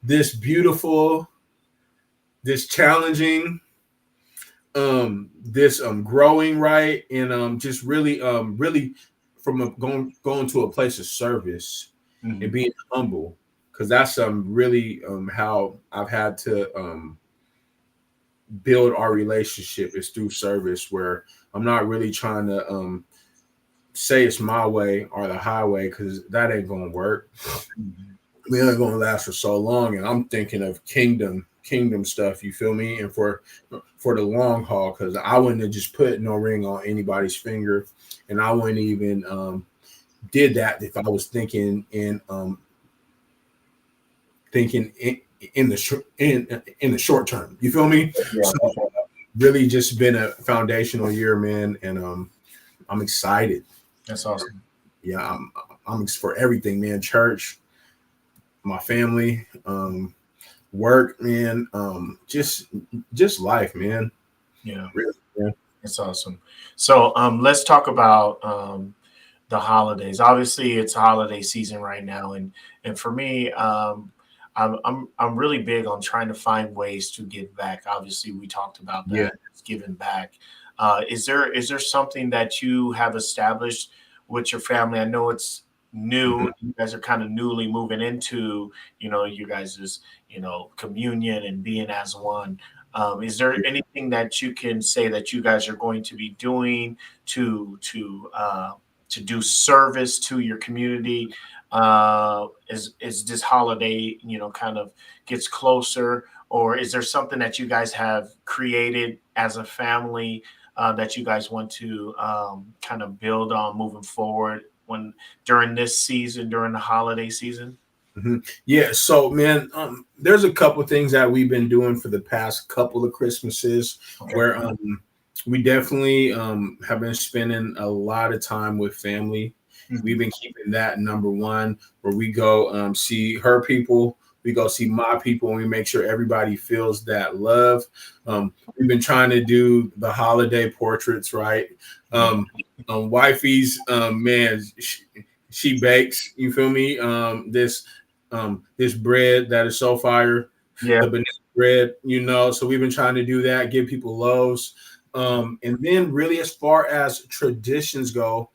this beautiful, this challenging, this growing, right? And just really from going to a place of service and being humble, because that's really how I've had to build our relationship is through service, where I'm not really trying to say it's my way or the highway, because that ain't gonna work. We ain't gonna last for so long. And I'm thinking of kingdom stuff, you feel me? And for the long haul, because I wouldn't have just put no ring on anybody's finger, and I wouldn't even did that if I was thinking in the short term. You feel me? Yeah. So really just been a foundational year, man, and I'm excited. That's awesome. Yeah, I'm for everything, man. Church, my family, work, man. Just life, man. Yeah, really, yeah. That's awesome. So let's talk about the holidays. Obviously, it's a holiday season right now, and for me, I'm really big on trying to find ways to give back. Obviously, we talked about that. Yeah. It's giving back. Is there something that you have established with your family? I know it's new. You guys are kind of newly moving into, you guys' communion and being as one. Is there anything that you can say that you guys are going to be doing to do service to your community as this holiday, kind of gets closer? Or is there something that you guys have created as a family that you guys want to kind of build on moving forward during this season, during the holiday season? Yeah, so man, there's a couple of things that we've been doing for the past couple of Christmases, where we definitely have been spending a lot of time with family. Mhm. We've been keeping that number one, where we go see her people, we go see my people, and we make sure everybody feels that love. We've been trying to do the holiday portraits, right? Wifey's man, she bakes. You feel me? This bread that is so fire, Yeah. the banana bread. So we've been trying to do that, give people loaves. And then really, as far as traditions go,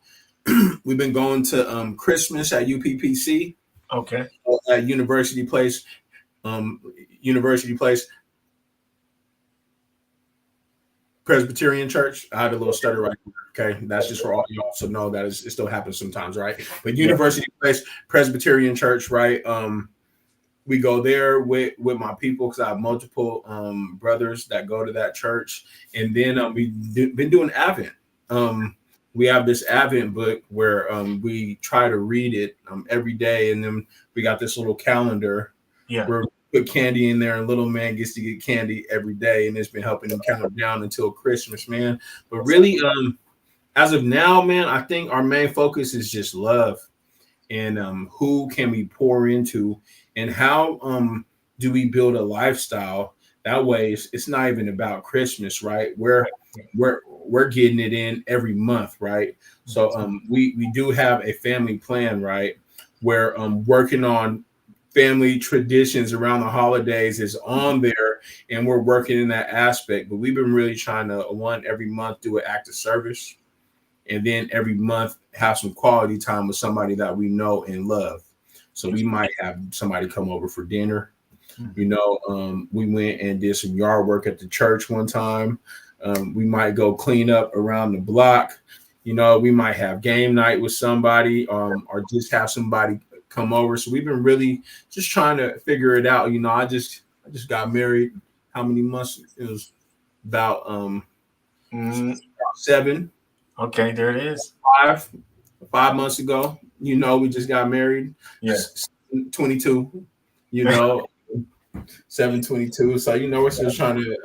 we've been going to Christmas at UPPC, Okay. at University Place, University Place Presbyterian Church. I had a little stutter right there. Okay, that's just for all y'all to know that it still happens sometimes, right? But University Place Presbyterian Church, right? We go there with my people because I have multiple brothers that go to that church, and then we've been doing Advent. We have this Advent book where we try to read it every day, and then we got this little calendar where we put candy in there, and little man gets to get candy every day, and it's been helping him count down until Christmas, man. But really, as of now, man, I think our main focus is just love, and who can we pour into, and how do we build a lifestyle that way? It's not even about Christmas, right? We're getting it in every month, right? So we do have a family plan, right, where working on family traditions around the holidays is on there, and we're working in that aspect. But we've been really trying to every month do an act of service, and then every month have some quality time with somebody that we know and love. So we might have somebody come over for dinner. We went and did some yard work at the church one time. We might go clean up around the block. We might have game night with somebody, or just have somebody come over. So we've been really just trying to figure it out. I just got married. How many months? It was about 7. Okay, there it is. 5 months ago. We just got married. Yeah. 22. 722. So we're still trying to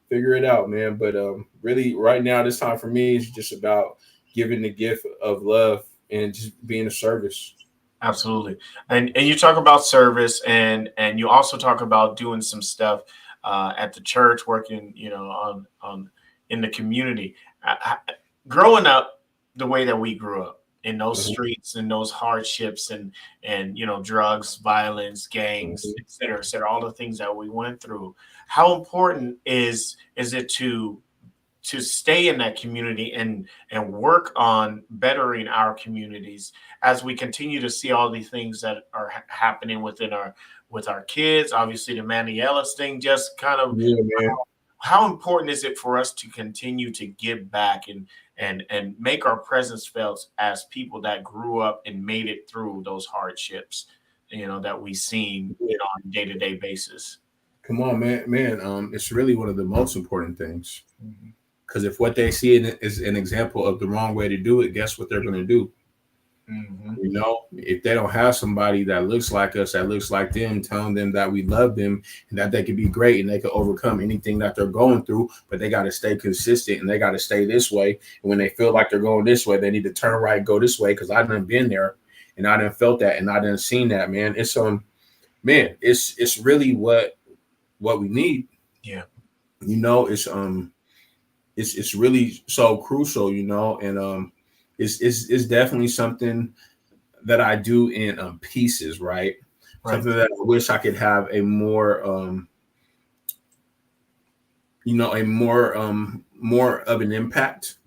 figure it out, man. But really, right now, this time for me is just about giving the gift of love and just being a service. Absolutely. And you talk about service, and you also talk about doing some stuff at the church, working on in the community. Growing up the way that we grew up in those streets and those hardships and drugs, violence, gangs, et cetera, all the things that we went through. How important is it to stay in that community and work on bettering our communities as we continue to see all these things that are happening with our kids? Obviously, the Manny Ellis thing just kind of. Yeah, man. How important is it for us to continue to give back and make our presence felt as people that grew up and made it through those hardships, that we seen on a day-to-day basis? Come on, man. It's really one of the most important things. Because if what they see is an example of the wrong way to do it, guess what they're going to do? If they don't have somebody that looks like us, that looks like them, telling them that we love them and that they can be great and they can overcome anything that they're going through, but they got to stay consistent and they got to stay this way. And when they feel like they're going this way, they need to turn right and go this way. Because I done been there and I done felt that and I done seen that, man. It's it's really what we need. Yeah. It's really so crucial, and it's definitely something that I do in pieces, right? Something that I wish I could have a more, more of an impact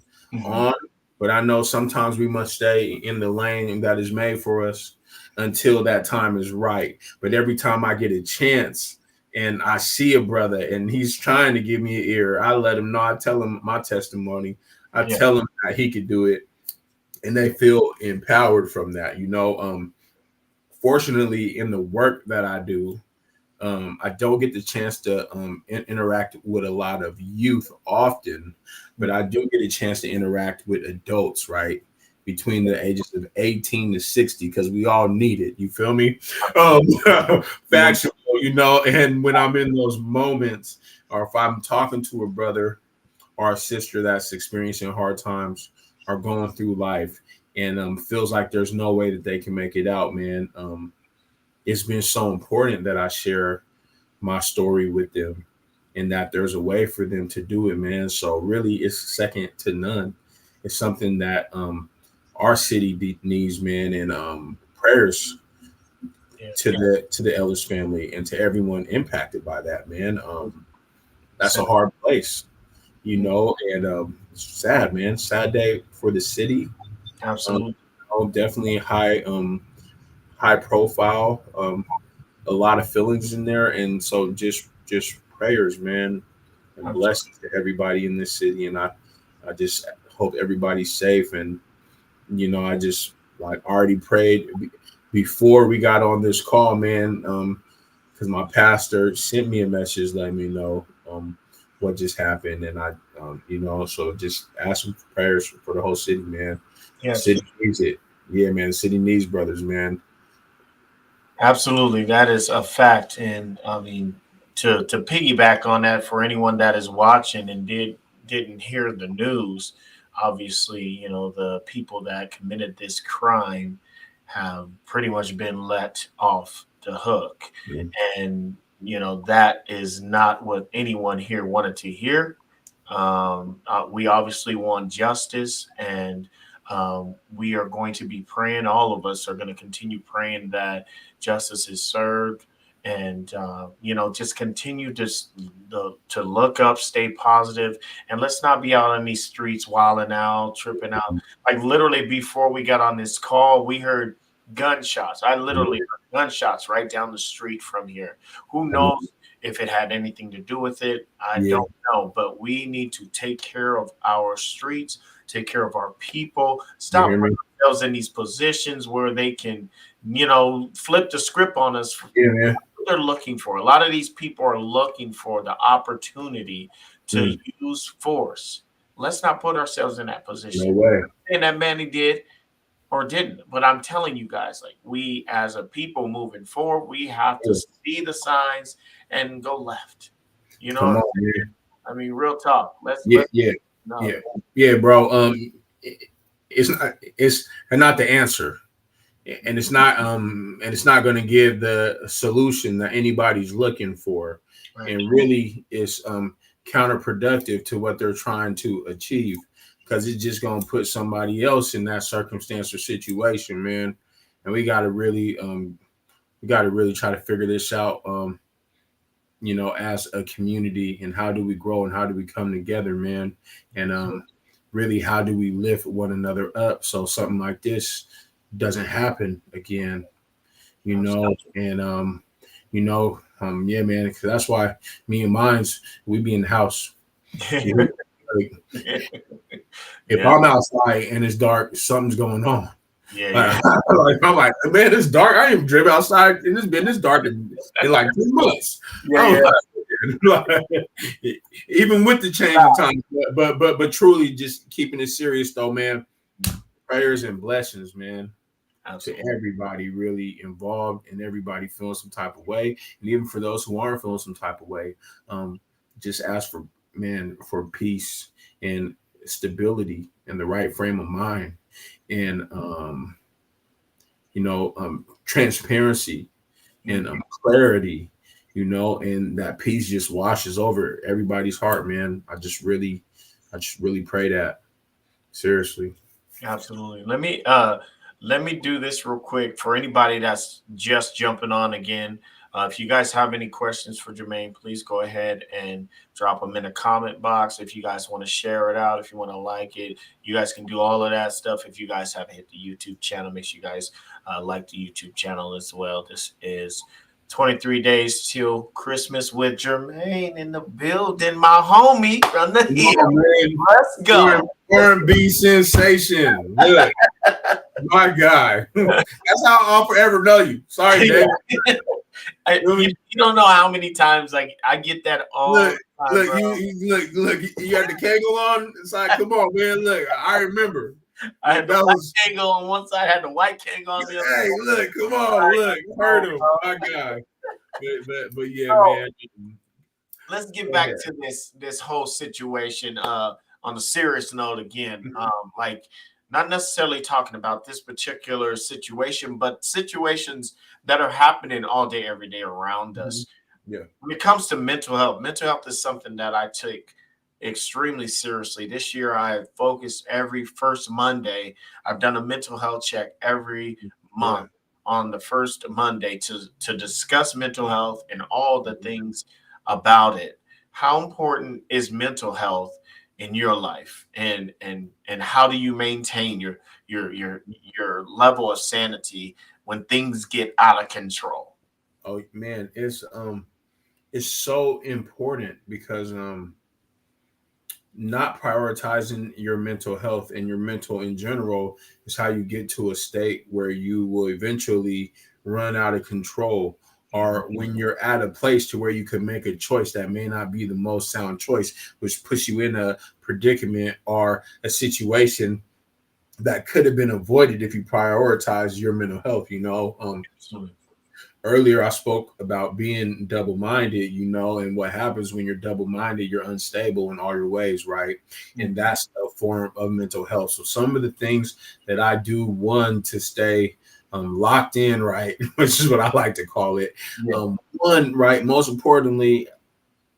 on. But I know sometimes we must stay in the lane that is made for us until that time is right. But every time I get a chance and I see a brother and he's trying to give me an ear, I let him know. I tell him my testimony. I tell him that he could do it. And they feel empowered from that, Fortunately, in the work that I do, I don't get the chance to interact with a lot of youth often, but I do get a chance to interact with adults, right? Between the ages of 18 to 60, because we all need it. You feel me? Factual, and when I'm in those moments, or if I'm talking to a brother or a sister that's experiencing hard times are going through life and feels like there's no way that they can make it out, man. It's been so important that I share my story with them and that there's a way for them to do it, man. So really it's second to none. It's something that our city needs, man, and prayers to the Ellis family and to everyone impacted by that, man. That's a hard place, you know, and sad, man. Sad day for the city. Absolutely. Definitely high profile. A lot of feelings in there, and so just prayers, man, and blessings to everybody in this city. And I just hope everybody's safe. And you know, I just like already prayed before we got on this call, man, because my pastor sent me a message letting me know what just happened, and I, you know, so just asking for prayers for the whole city, man. Yes. The city needs it. Yeah, man. The city needs brothers, man. Absolutely, that is a fact. And I mean, to piggyback on that, for anyone that is watching and didn't hear the news, obviously, you know, the people that committed this crime have pretty much been let off the hook. Yeah. And you know, that is not what anyone here wanted to hear. We obviously want justice, and we are going to be praying. All of us are going to continue praying that justice is served, and you know, just continue to look up, stay positive, and let's not be out on these streets wilding out, tripping out. Like literally before we got on this call, we heard gunshots. I literally heard gunshots right down the street from here. Who knows if it had anything to do with it? I don't know, but we need to take care of our streets, take care of our people, stop putting ourselves in these positions where they can, you know, flip the script on us. Yeah, they're looking for. A lot of these people are looking for the opportunity to use force. Let's not put ourselves in that position. No way. And that Manny did or didn't. But I'm telling you guys, like, we as a people moving forward, we have to see the signs and go left. You know, come on, man. I mean, real talk. Let's bro. It's not the answer, and it's not going to give the solution that anybody's looking for, and really is counterproductive to what they're trying to achieve, because it's just going to put somebody else in that circumstance or situation, man. And we got to really try to figure this out, you know, as a community, and how do we grow and how do we come together, man, and really how do we lift one another up so something like this doesn't happen again, you know. And yeah, man, because that's why me and mines, we be in the house. You know? If I'm outside and it's dark, something's going on. I'm like, man, it's dark. I didn't drive outside, and it's been this dark in like 2 months. Even with the change of time, but truly just keeping it serious though, man. Prayers and blessings, man. Absolutely. To everybody really involved and everybody feeling some type of way, and even for those who aren't feeling some type of way, just ask for peace and stability and the right frame of mind, and transparency and clarity, you know, and that peace just washes over everybody's heart, man. I just really pray that, seriously. Absolutely. Let me do this real quick for anybody that's just jumping on again. If you guys have any questions for Jermane, please go ahead and drop them in the comment box. If you guys want to share it out, if you want to like it, you guys can do all of that stuff. If you guys haven't hit the YouTube channel, make sure you guys like the YouTube channel as well. This is 23 days till Christmas with Jermane in the building, my homie from the hill. Let's go. R&B sensation. Look, my guy. That's how I'll forever know you. Sorry, Dave. You don't know how many times like I get that all. Look, you got the kegel on. It's like, come on, man. Look, I remember. I had the black kegel on one side, I had the white kegel on the other. Hey, look, come on, look, heard him, my guy. But yeah, man. let's get back to this whole situation on a serious note again. Like not necessarily talking about this particular situation, but situations that are happening all day, every day around us. Yeah. When it comes to mental health is something that I take extremely seriously. This year, I have focused every first Monday. I've done a mental health check every month on the first Monday to discuss mental health and all the things about it. How important is mental health in your life, and how do you maintain your level of sanity when things get out of control? Oh man, it's so important because not prioritizing your mental health and your mental in general is how you get to a state where you will eventually run out of control, or when you're at a place to where you can make a choice that may not be the most sound choice, which puts you in a predicament or a situation that could have been avoided if you prioritize your mental health. Earlier I spoke about being double-minded, and what happens when you're double-minded, you're unstable in all your ways, right? And that's a form of mental health. So some of the things that I do, one, to stay locked in, right, which is what I like to call it. One, right, most importantly,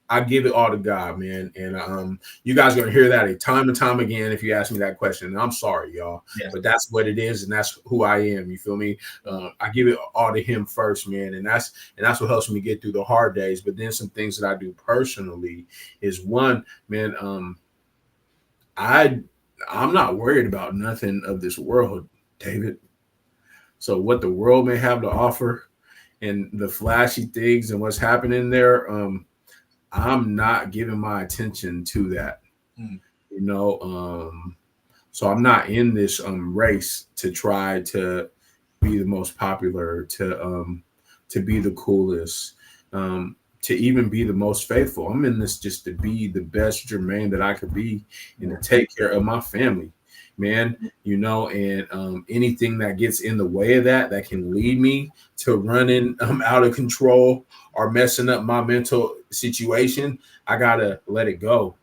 I give it all to God, man. And you guys are gonna hear that a time and time again if you ask me that question. And I'm sorry, y'all, but that's what it is, and that's who I am. You feel me? I give it all to Him first, man, and that's what helps me get through the hard days. But then some things that I do personally is, one, man, I'm not worried about nothing of this world, David. So what the world may have to offer and the flashy things and what's happening there, I'm not giving my attention to that, so I'm not in this race to try to be the most popular, to be the coolest, to even be the most faithful. I'm in this just to be the best Jermane that I could be and to take care of my family, man, and anything that gets in the way of that can lead me to running out of control or messing up my mental situation, I gotta let it go.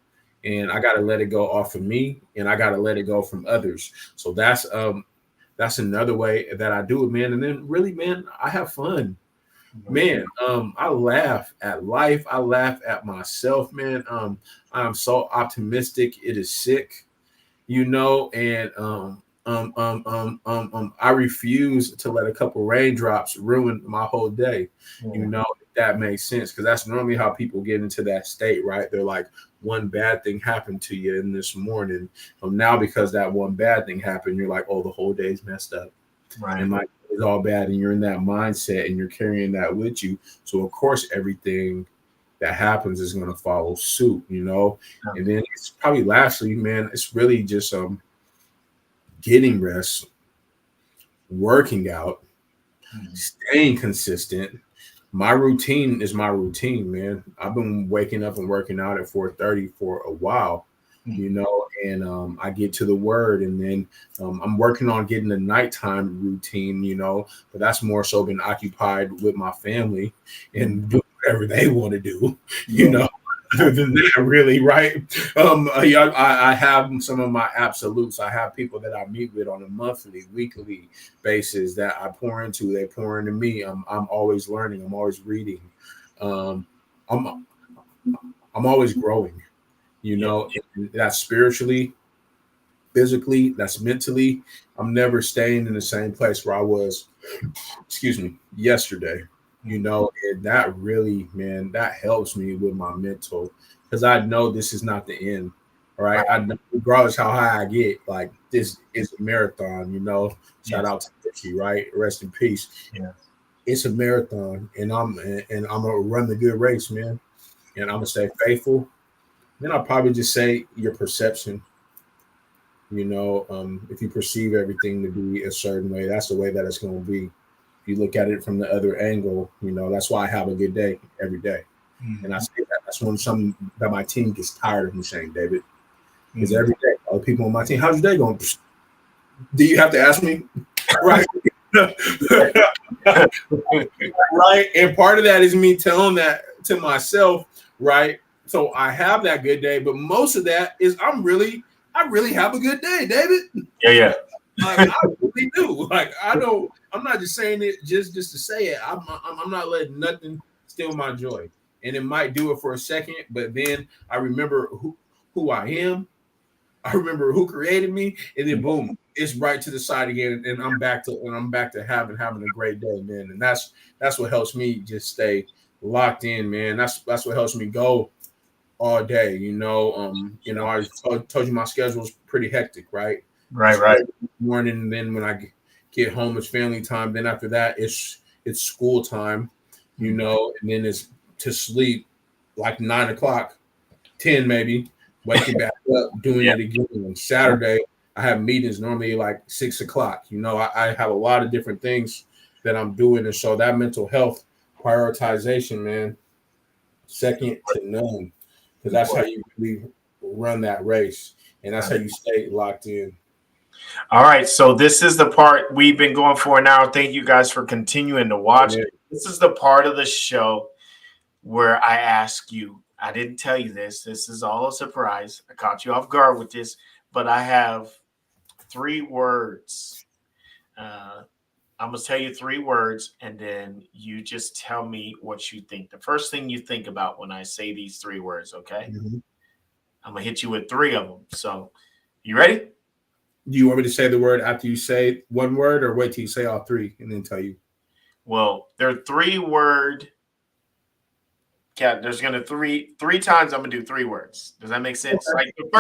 And I gotta let it go off of me, and I gotta let it go from others. So that's another way that I do it, man. And then really, man, I have fun. Man, I laugh at life. I laugh at myself, man. I'm so optimistic. It is sick, and I refuse to let a couple raindrops ruin my whole day. If that makes sense, because that's normally how people get into that state, right? They're like, one bad thing happened to you in this morning. Now, because that one bad thing happened, you're like, oh, the whole day's messed up. Right. And it's all bad, and you're in that mindset, and you're carrying that with you. So of course, everything that happens is going to follow suit, And then it's probably lastly, man, it's really just getting rest, working out, staying consistent. My routine is my routine, man. I've been waking up and working out at 4:30 for a while, and I get to the word, and then I'm working on getting the nighttime routine, but that's more so been occupied with my family and doing whatever they want to do, Other than that, really, right? I have some of my absolutes. I have people that I meet with on a monthly, weekly basis that I pour into. They pour into me. I'm always learning. I'm always reading. I'm always growing. That's spiritually, physically, that's mentally. I'm never staying in the same place where I was, yesterday. And that really, man, that helps me with my mental, because I know this is not the end. All right. I know, regardless how high I get, like, this is a marathon, Shout out to Ricky, right? Rest in peace. Yeah. It's a marathon, and I'm gonna run the good race, man. And I'm gonna stay faithful. Then I'll probably just say your perception. If you perceive everything to be a certain way, that's the way that it's gonna be. If you look at it from the other angle, that's why I have a good day every day. And I say that that's when something that my team gets tired of me saying, David, because every day, other people on my team, how's your day going? Do you have to ask me? Right. Right. And part of that is me telling that to myself, right? So I have that good day, but most of that is I really have a good day, David. Yeah. Like, I really do. Like, I'm not just saying it just to say it. I'm not letting nothing steal my joy. And it might do it for a second, but then I remember who I am. I remember who created me, and then boom, it's right to the side again, and I'm back to having a great day, man. And that's what helps me just stay locked in, man. That's what helps me go all day. I told you my schedule is pretty hectic, right? Right. Morning, and then when I get home, it's family time. Then after that, it's school time, and then it's to sleep like 9 o'clock, 10 maybe, waking back up, doing it again. On Saturday, I have meetings normally like 6 o'clock. I have a lot of different things that I'm doing. And so that mental health prioritization, man, second to none, because that's how you really run that race. And that's how you stay locked in. All right. So this is the part we've been going for now. Thank you guys for continuing to watch. Yeah. This is the part of the show where I ask you, I didn't tell you this. This is all a surprise. I caught you off guard with this, but I have 3 words. I'm going to tell you 3 words, and then you just tell me what you think. The first thing you think about when I say these 3 words, okay? Mm-hmm. I'm going to hit you with 3 of them. So, you ready? Do you want me to say the word after you say one word, or wait till you say all 3 and then tell you? Well, they're 3-word. Yeah, there's going to three times I'm going to do 3 words. Does that make sense? Okay. Like the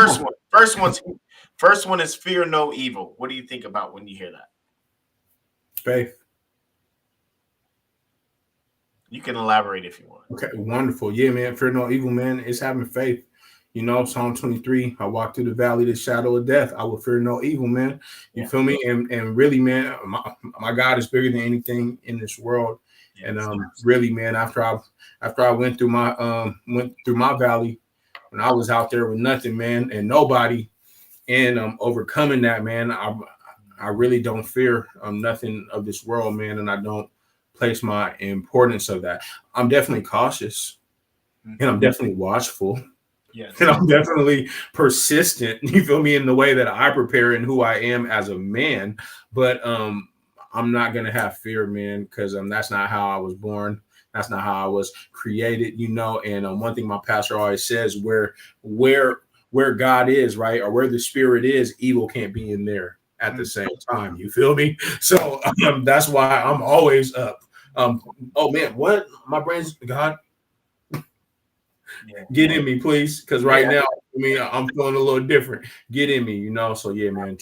first one is fear no evil. What do you think about when you hear that? Faith. You can elaborate if you want. Okay, wonderful. Yeah, man. Fear no evil, man. It's having faith. Psalm 23, I walk through the valley of the shadow of death. I will fear no evil, man. You feel me? And really, man, my God is bigger than anything in this world. Yes. And really, man, after I went through my valley, when I was out there with nothing, man, and nobody, and overcoming that, man, I really don't fear nothing of this world, man, and I don't place my importance of that. I'm definitely cautious, and I'm definitely watchful. Yes. And I'm definitely persistent, you feel me, in the way that I prepare and who I am as a man. But I'm not going to have fear, man, because that's not how I was born. That's not how I was created, And one thing my pastor always says, where God is, right, or where the spirit is, evil can't be in there at the same time. You feel me? So that's why I'm always up. Oh, man, what? My brain's God. Yeah. Get in me, please, because right now, I'm feeling a little different. Get in me, So yeah, man,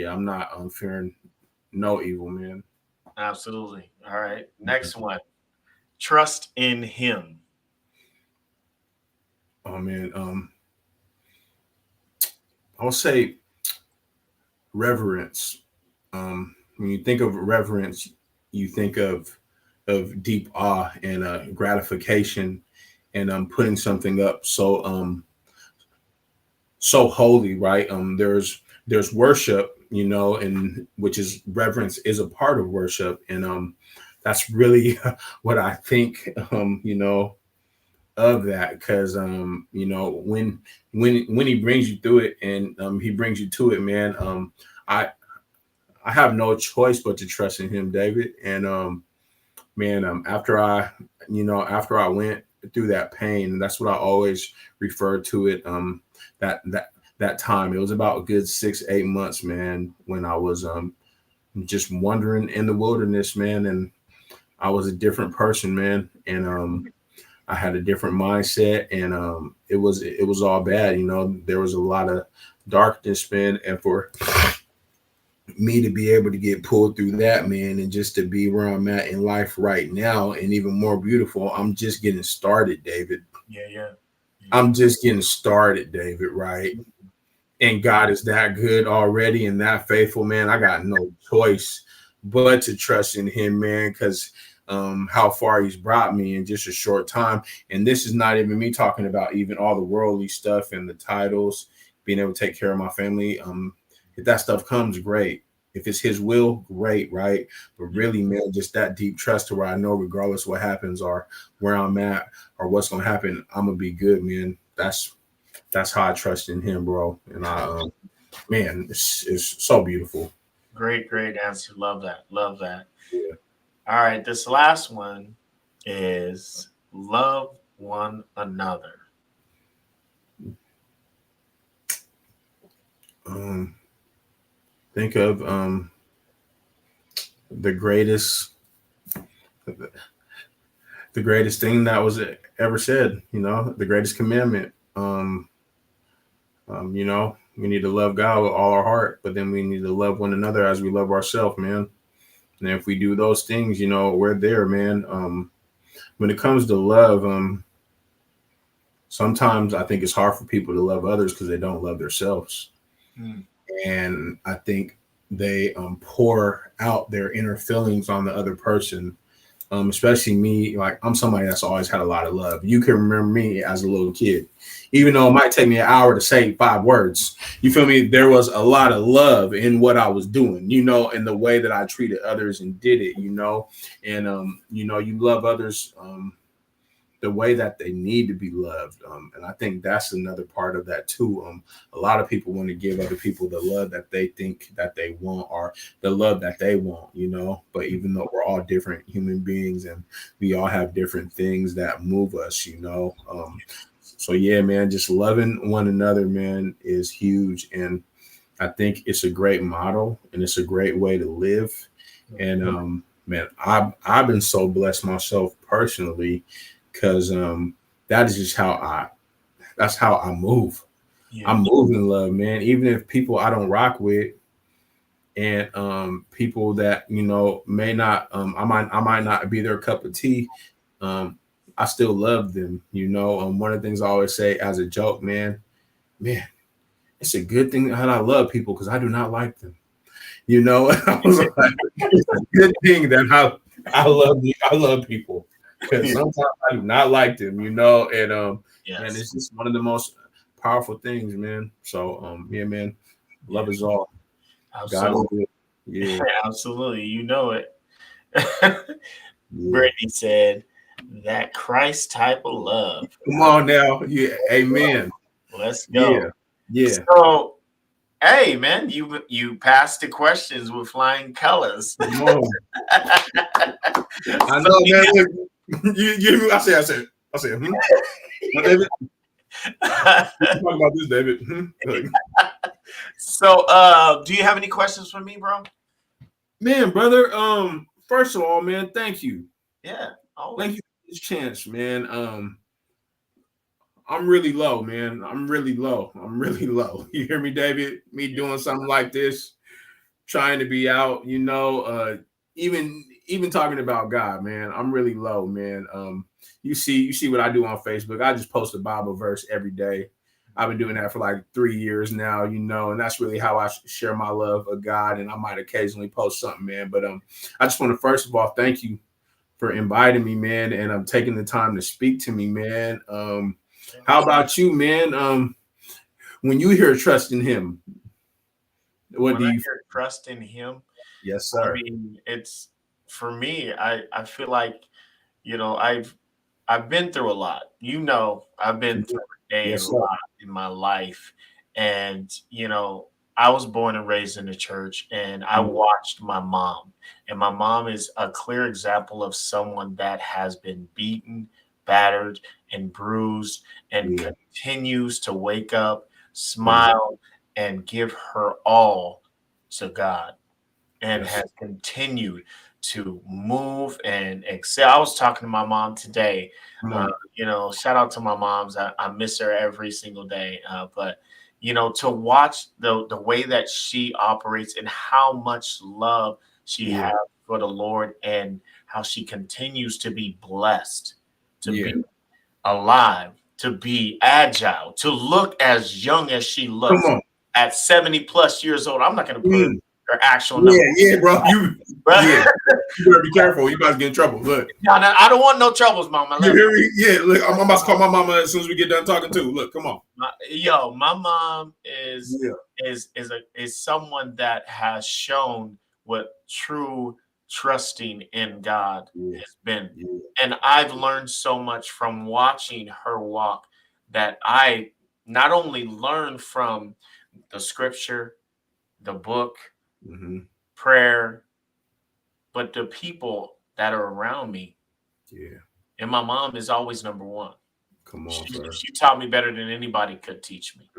I'm not fearing no evil, man. Absolutely. All right, next one. Trust in Him. Oh man, I'll say reverence. When you think of reverence, you think of deep awe and gratification, and putting something up so holy, right? There's worship, and which is reverence is a part of worship, and that's really what I think, of that, because when He brings you through it, and He brings you to it, man, I have no choice but to trust in Him, David, and man, after I went through that pain, and that's what I always refer to it. That time, it was about a good 6-8 months, man, when I was just wandering in the wilderness, man, and I was a different person, man, and I had a different mindset, and it was all bad, There was a lot of darkness, man, and for me to be able to get pulled through that, man, and just to be where I'm at in life right now, and even more beautiful, I'm just getting started, David. Yeah. I'm just getting started, David, right? And God is that good already and that faithful, man. I got no choice but to trust in Him, man, because how far He's brought me in just a short time. And this is not even me talking about even all the worldly stuff and the titles, being able to take care of my family. If that stuff comes, great. If it's his will, great, right? But really, man, just that deep trust to where I know regardless what happens or where I'm at or what's gonna happen, I'm gonna be good, man. That's how I trust in him, bro. And man, it's so beautiful. Great, great answer. Love that. Love that. Yeah. All right. This last one is love one another. Think of the greatest the greatest thing that was ever said, the greatest commandment. We need to love God with all our heart, but then we need to love one another as we love ourselves, man. And if we do those things, we're there, man. When it comes to love, sometimes I think it's hard for people to love others because they don't love themselves. And I think they pour out their inner feelings on the other person. Especially me, like I'm somebody that's always had a lot of love. You can remember me as a little kid, even though it might take me an hour to say 5 words. You feel me? There was a lot of love in what I was doing, and the way that I treated others and did it, and you love others the way that they need to be loved. And I think that's another part of that too. A lot of people want to give other people the love that they think that they want or the love that they want, but even though we're all different human beings and we all have different things that move us, so yeah, man, just loving one another, man, is huge. And I think it's a great model and it's a great way to live. And man, I've been so blessed myself personally, because that is just that's how I move. Yeah. I move in love, man. Even if people I don't rock with and people that, may not, I might not be their cup of tea. I still love them, one of the things I always say as a joke, man, it's a good thing that I love people because I do not like them. I was like, it's a good thing that I love people. Because sometimes I do not like them, and yes. And it's just one of the most powerful things, man. So yeah, man, love is all. Absolutely. Yeah, absolutely. You know it. Brittany said that Christ type of love. Come on now, yeah, amen. Let's go. Yeah. So, hey, man, you passed the questions with flying colors. Come on. I know, man. I said, David. Talk about this, David. So, do you have any questions for me, bro? Man, brother. First of all, man, thank you. Yeah, always. Thank you for this chance, man. I'm really low, man. I'm really low. You hear me, David? Me doing something like this, trying to be out. Even talking about God, man, I'm really low, man. You see what I do on Facebook. I just post a Bible verse every day. I've been doing that for like 3 years now, and that's really how I share my love of God. And I might occasionally post something, man. But I just want to first of all thank you for inviting me, man, and I'm taking the time to speak to me, man. How about you, man? When you hear trust in Him, what do you hear? Trust in Him? Yes, sir. I mean, it's. For me, I feel like, I've been through a lot. I've been through a lot in my life. And, I was born and raised in the church, and I watched my mom. And my mom is a clear example of someone that has been beaten, battered, and bruised, and continues to wake up, smile, and give her all to God, and has continued to move and excel. I was talking to my mom today. Shout out to my moms. I miss her every single day. But to watch the way that she operates and how much love she has for the Lord, and how she continues to be blessed, to be alive, to be agile, to look as young as she looks at 70 plus years old. I'm not going to put her her actual number. Yeah, bro. You better be careful. You about to get in trouble. Look. No, I don't want no troubles, mama. You hear me? Yeah, look, I'm about to call my mama as soon as we get done talking too. Look, come on. My mom is someone that has shown what true trusting in God has been. And I've learned so much from watching her walk that I not only learned from the scripture, the book, prayer, but the people that are around me. Yeah. And my mom is always number one. Come on, she taught me better than anybody could teach me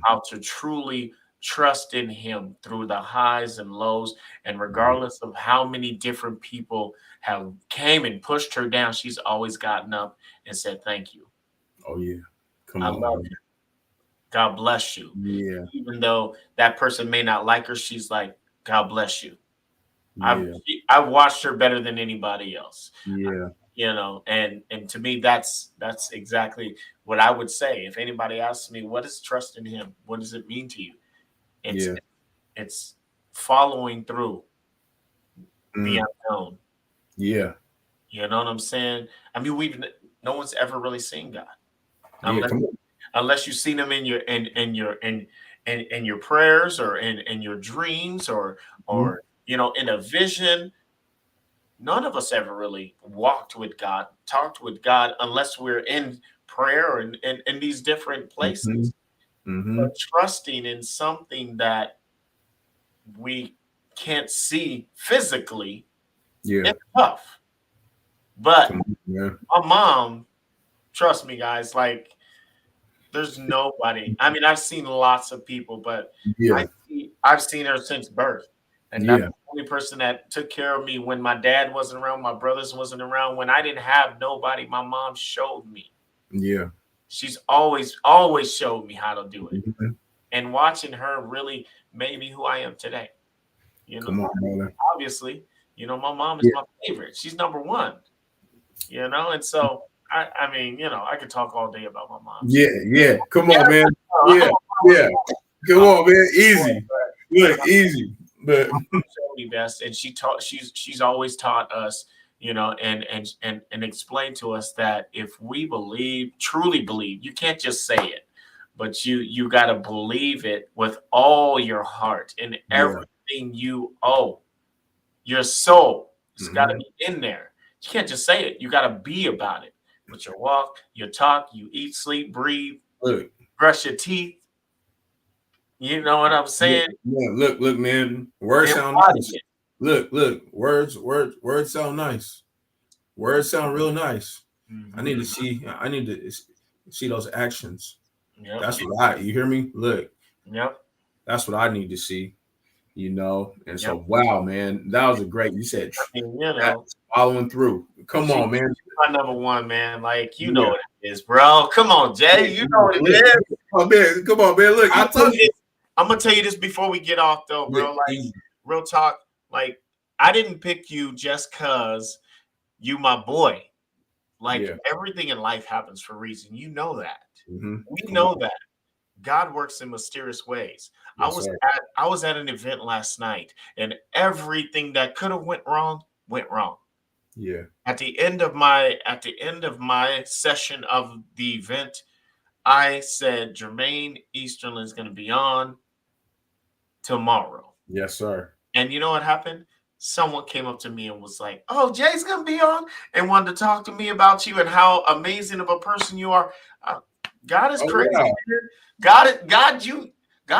how to truly trust in him through the highs and lows. And regardless of how many different people have came and pushed her down, she's always gotten up and said, thank you. Oh, yeah. Come I on. love you. God bless you. Yeah. Even though that person may not like her, she's like, God bless you. Yeah. I've watched her better than anybody else. Yeah. You know, and to me, that's exactly what I would say. If anybody asks me, what is trust in him? What does it mean to you? It's following through the unknown. Yeah. You know what I'm saying? I mean, no one's ever really seen God. Unless you've seen him in your prayers or in your dreams or you know, in a vision. None of us ever really walked with God, talked with God, unless we're in prayer and in these different places. But trusting in something that we can't see physically, it's tough. But my mom, trust me, guys, like there's nobody. I mean, I've seen lots of people, but I've seen her since birth. And that's the only person that took care of me when my dad wasn't around, my brothers wasn't around. When I didn't have nobody, my mom showed me. Yeah. She's always showed me how to do it. And watching her really made me who I am today. You know, come on, brother. Obviously, you know, my mom is my favorite. She's number one. You know, and so I mean, you know, I could talk all day about my mom. Yeah. Come on, man. Yeah. Come on, man. Easy. Look, easy. But me best, and she's always taught us, you know, and explained to us that if we truly believe, you can't just say it, but you got to believe it with all your heart and everything you owe. Your soul has got to be in there. You can't just say it. You got to be about it. With your walk, your talk, you eat, sleep, breathe, brush your teeth. You know what I'm saying? Yeah. Look, man. Words sound nice. Look. Words sound nice. Words sound real nice. I need to see those actions. Yep. That's what you hear me? Look. Yep. That's what I need to see. You know, and so wow, man, that was a great. You said, you know, following through. Come on, man. My number one, man. Like you know what it is, bro. Come on, Jay. You know what it is. Come on, man. Look, I told you. I'm gonna tell you this before we get off, though, bro. Like, real talk. Like, I didn't pick you just cause you my boy. Like, everything in life happens for a reason. You know that. We know that. God works in mysterious ways. Yes, I was at an event last night, and everything that could have went wrong went wrong. Yeah. At the end of my session of the event, I said Jermane Easterlin is going to be on tomorrow. Yes, sir. And you know what happened? Someone came up to me and was like, "Oh, Jay's going to be on," and wanted to talk to me about you and how amazing of a person you are. God is crazy. Yeah. God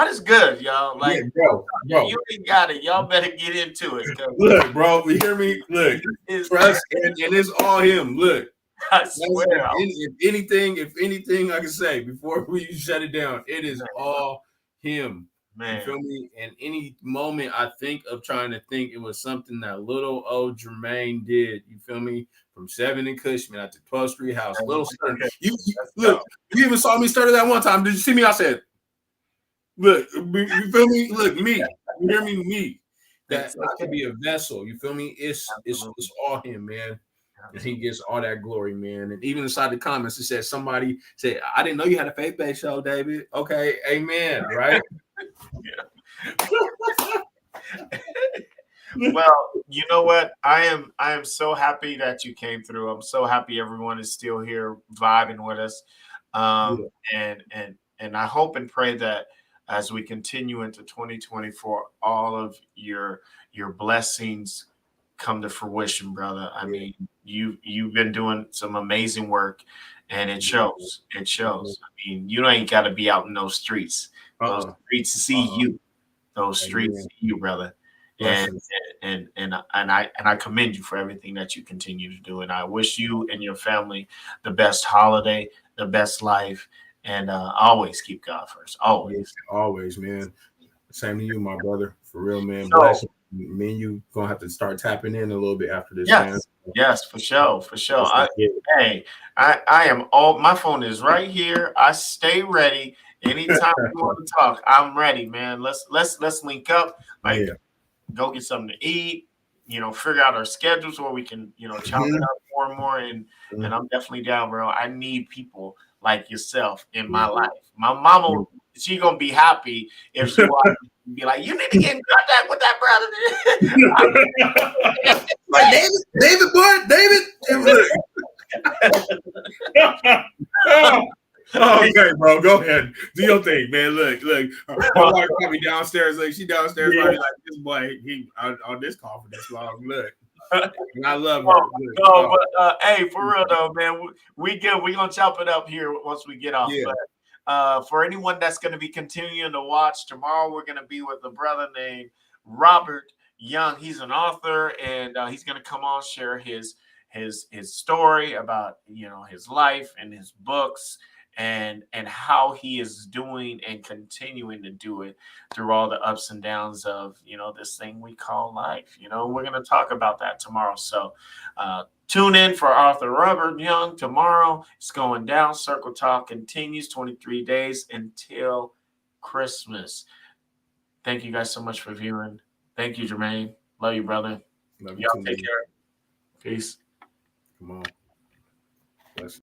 is good, y'all. Like, bro. You ain't got it. Y'all better get into it. Look, bro, you hear me? Look, trust, and it's all him. Look, I swear. If anything I can say before we shut it down, it is all him. Man. You feel me? And any moment I think of trying to think, it was something that little old Jermane did. You feel me? From 7 in Cushman at the 12th Street house. Little stutter. You even saw me stutter that one time. Did you see me? I said, look, you feel me? Look, me. You hear me? Me. That I could be a vessel. You feel me? It's all him, man. And he gets all that glory, man. And even inside the comments, it said somebody said, "I didn't know you had a faith-based show, David." Okay, amen. Right? Well, you know what? I am so happy that you came through. I'm so happy everyone is still here vibing with us. Yeah. And I hope and pray that as we continue into 2024, all of your blessings come to fruition, brother. I Yeah. mean, you've been doing some amazing work, and it shows. It Mhm. shows. I mean, you ain't got to be out in those streets. Those Uh-uh. streets see you. Those streets Amen. see you, brother. And Blessings. and I commend you for everything that you continue to do. And I wish you and your family the best holiday, the best life, and always keep God first. Yeah, Always. always, man. Same to you, my brother. For real, man. So Bless you. Me and you gonna have to start tapping in a little bit after this, man. yes, yes, for sure, for sure. That's it. Hey, I am all. My phone is right here. I stay ready. Anytime you want to talk, I'm ready, man. Let's link up. Like Yeah. go get something to eat. Figure out our schedules where we can chop it up more and more. And I'm definitely down, bro. I need people like yourself in my life. My mama, she gonna be happy if she watches and be like, you need to get in contact with that brother. Like David, boy, David. Okay, bro, go ahead. Do your thing, man. Look. My wife probably downstairs. Look, she downstairs, probably like this boy. He on this call for this long. Look, and I love her. Look, No, but hey, for real though, man, we good. We gonna chop it up here once we get off. yeah, But for anyone that's gonna be continuing to watch tomorrow, we're gonna be with a brother named Robert Young. He's an author, and he's gonna come on share his story about his life and his books and how he is doing and continuing to do it through all the ups and downs of this thing we call life. We're going to talk about that tomorrow. So tune in for Arthur Robert Young tomorrow. It's going down. Circle Talk continues 23 days until Christmas. Thank you guys so much for viewing. Thank you, Jermaine. Love you, brother. love you Y'all too, take man. care. Peace. Come on. Bless you.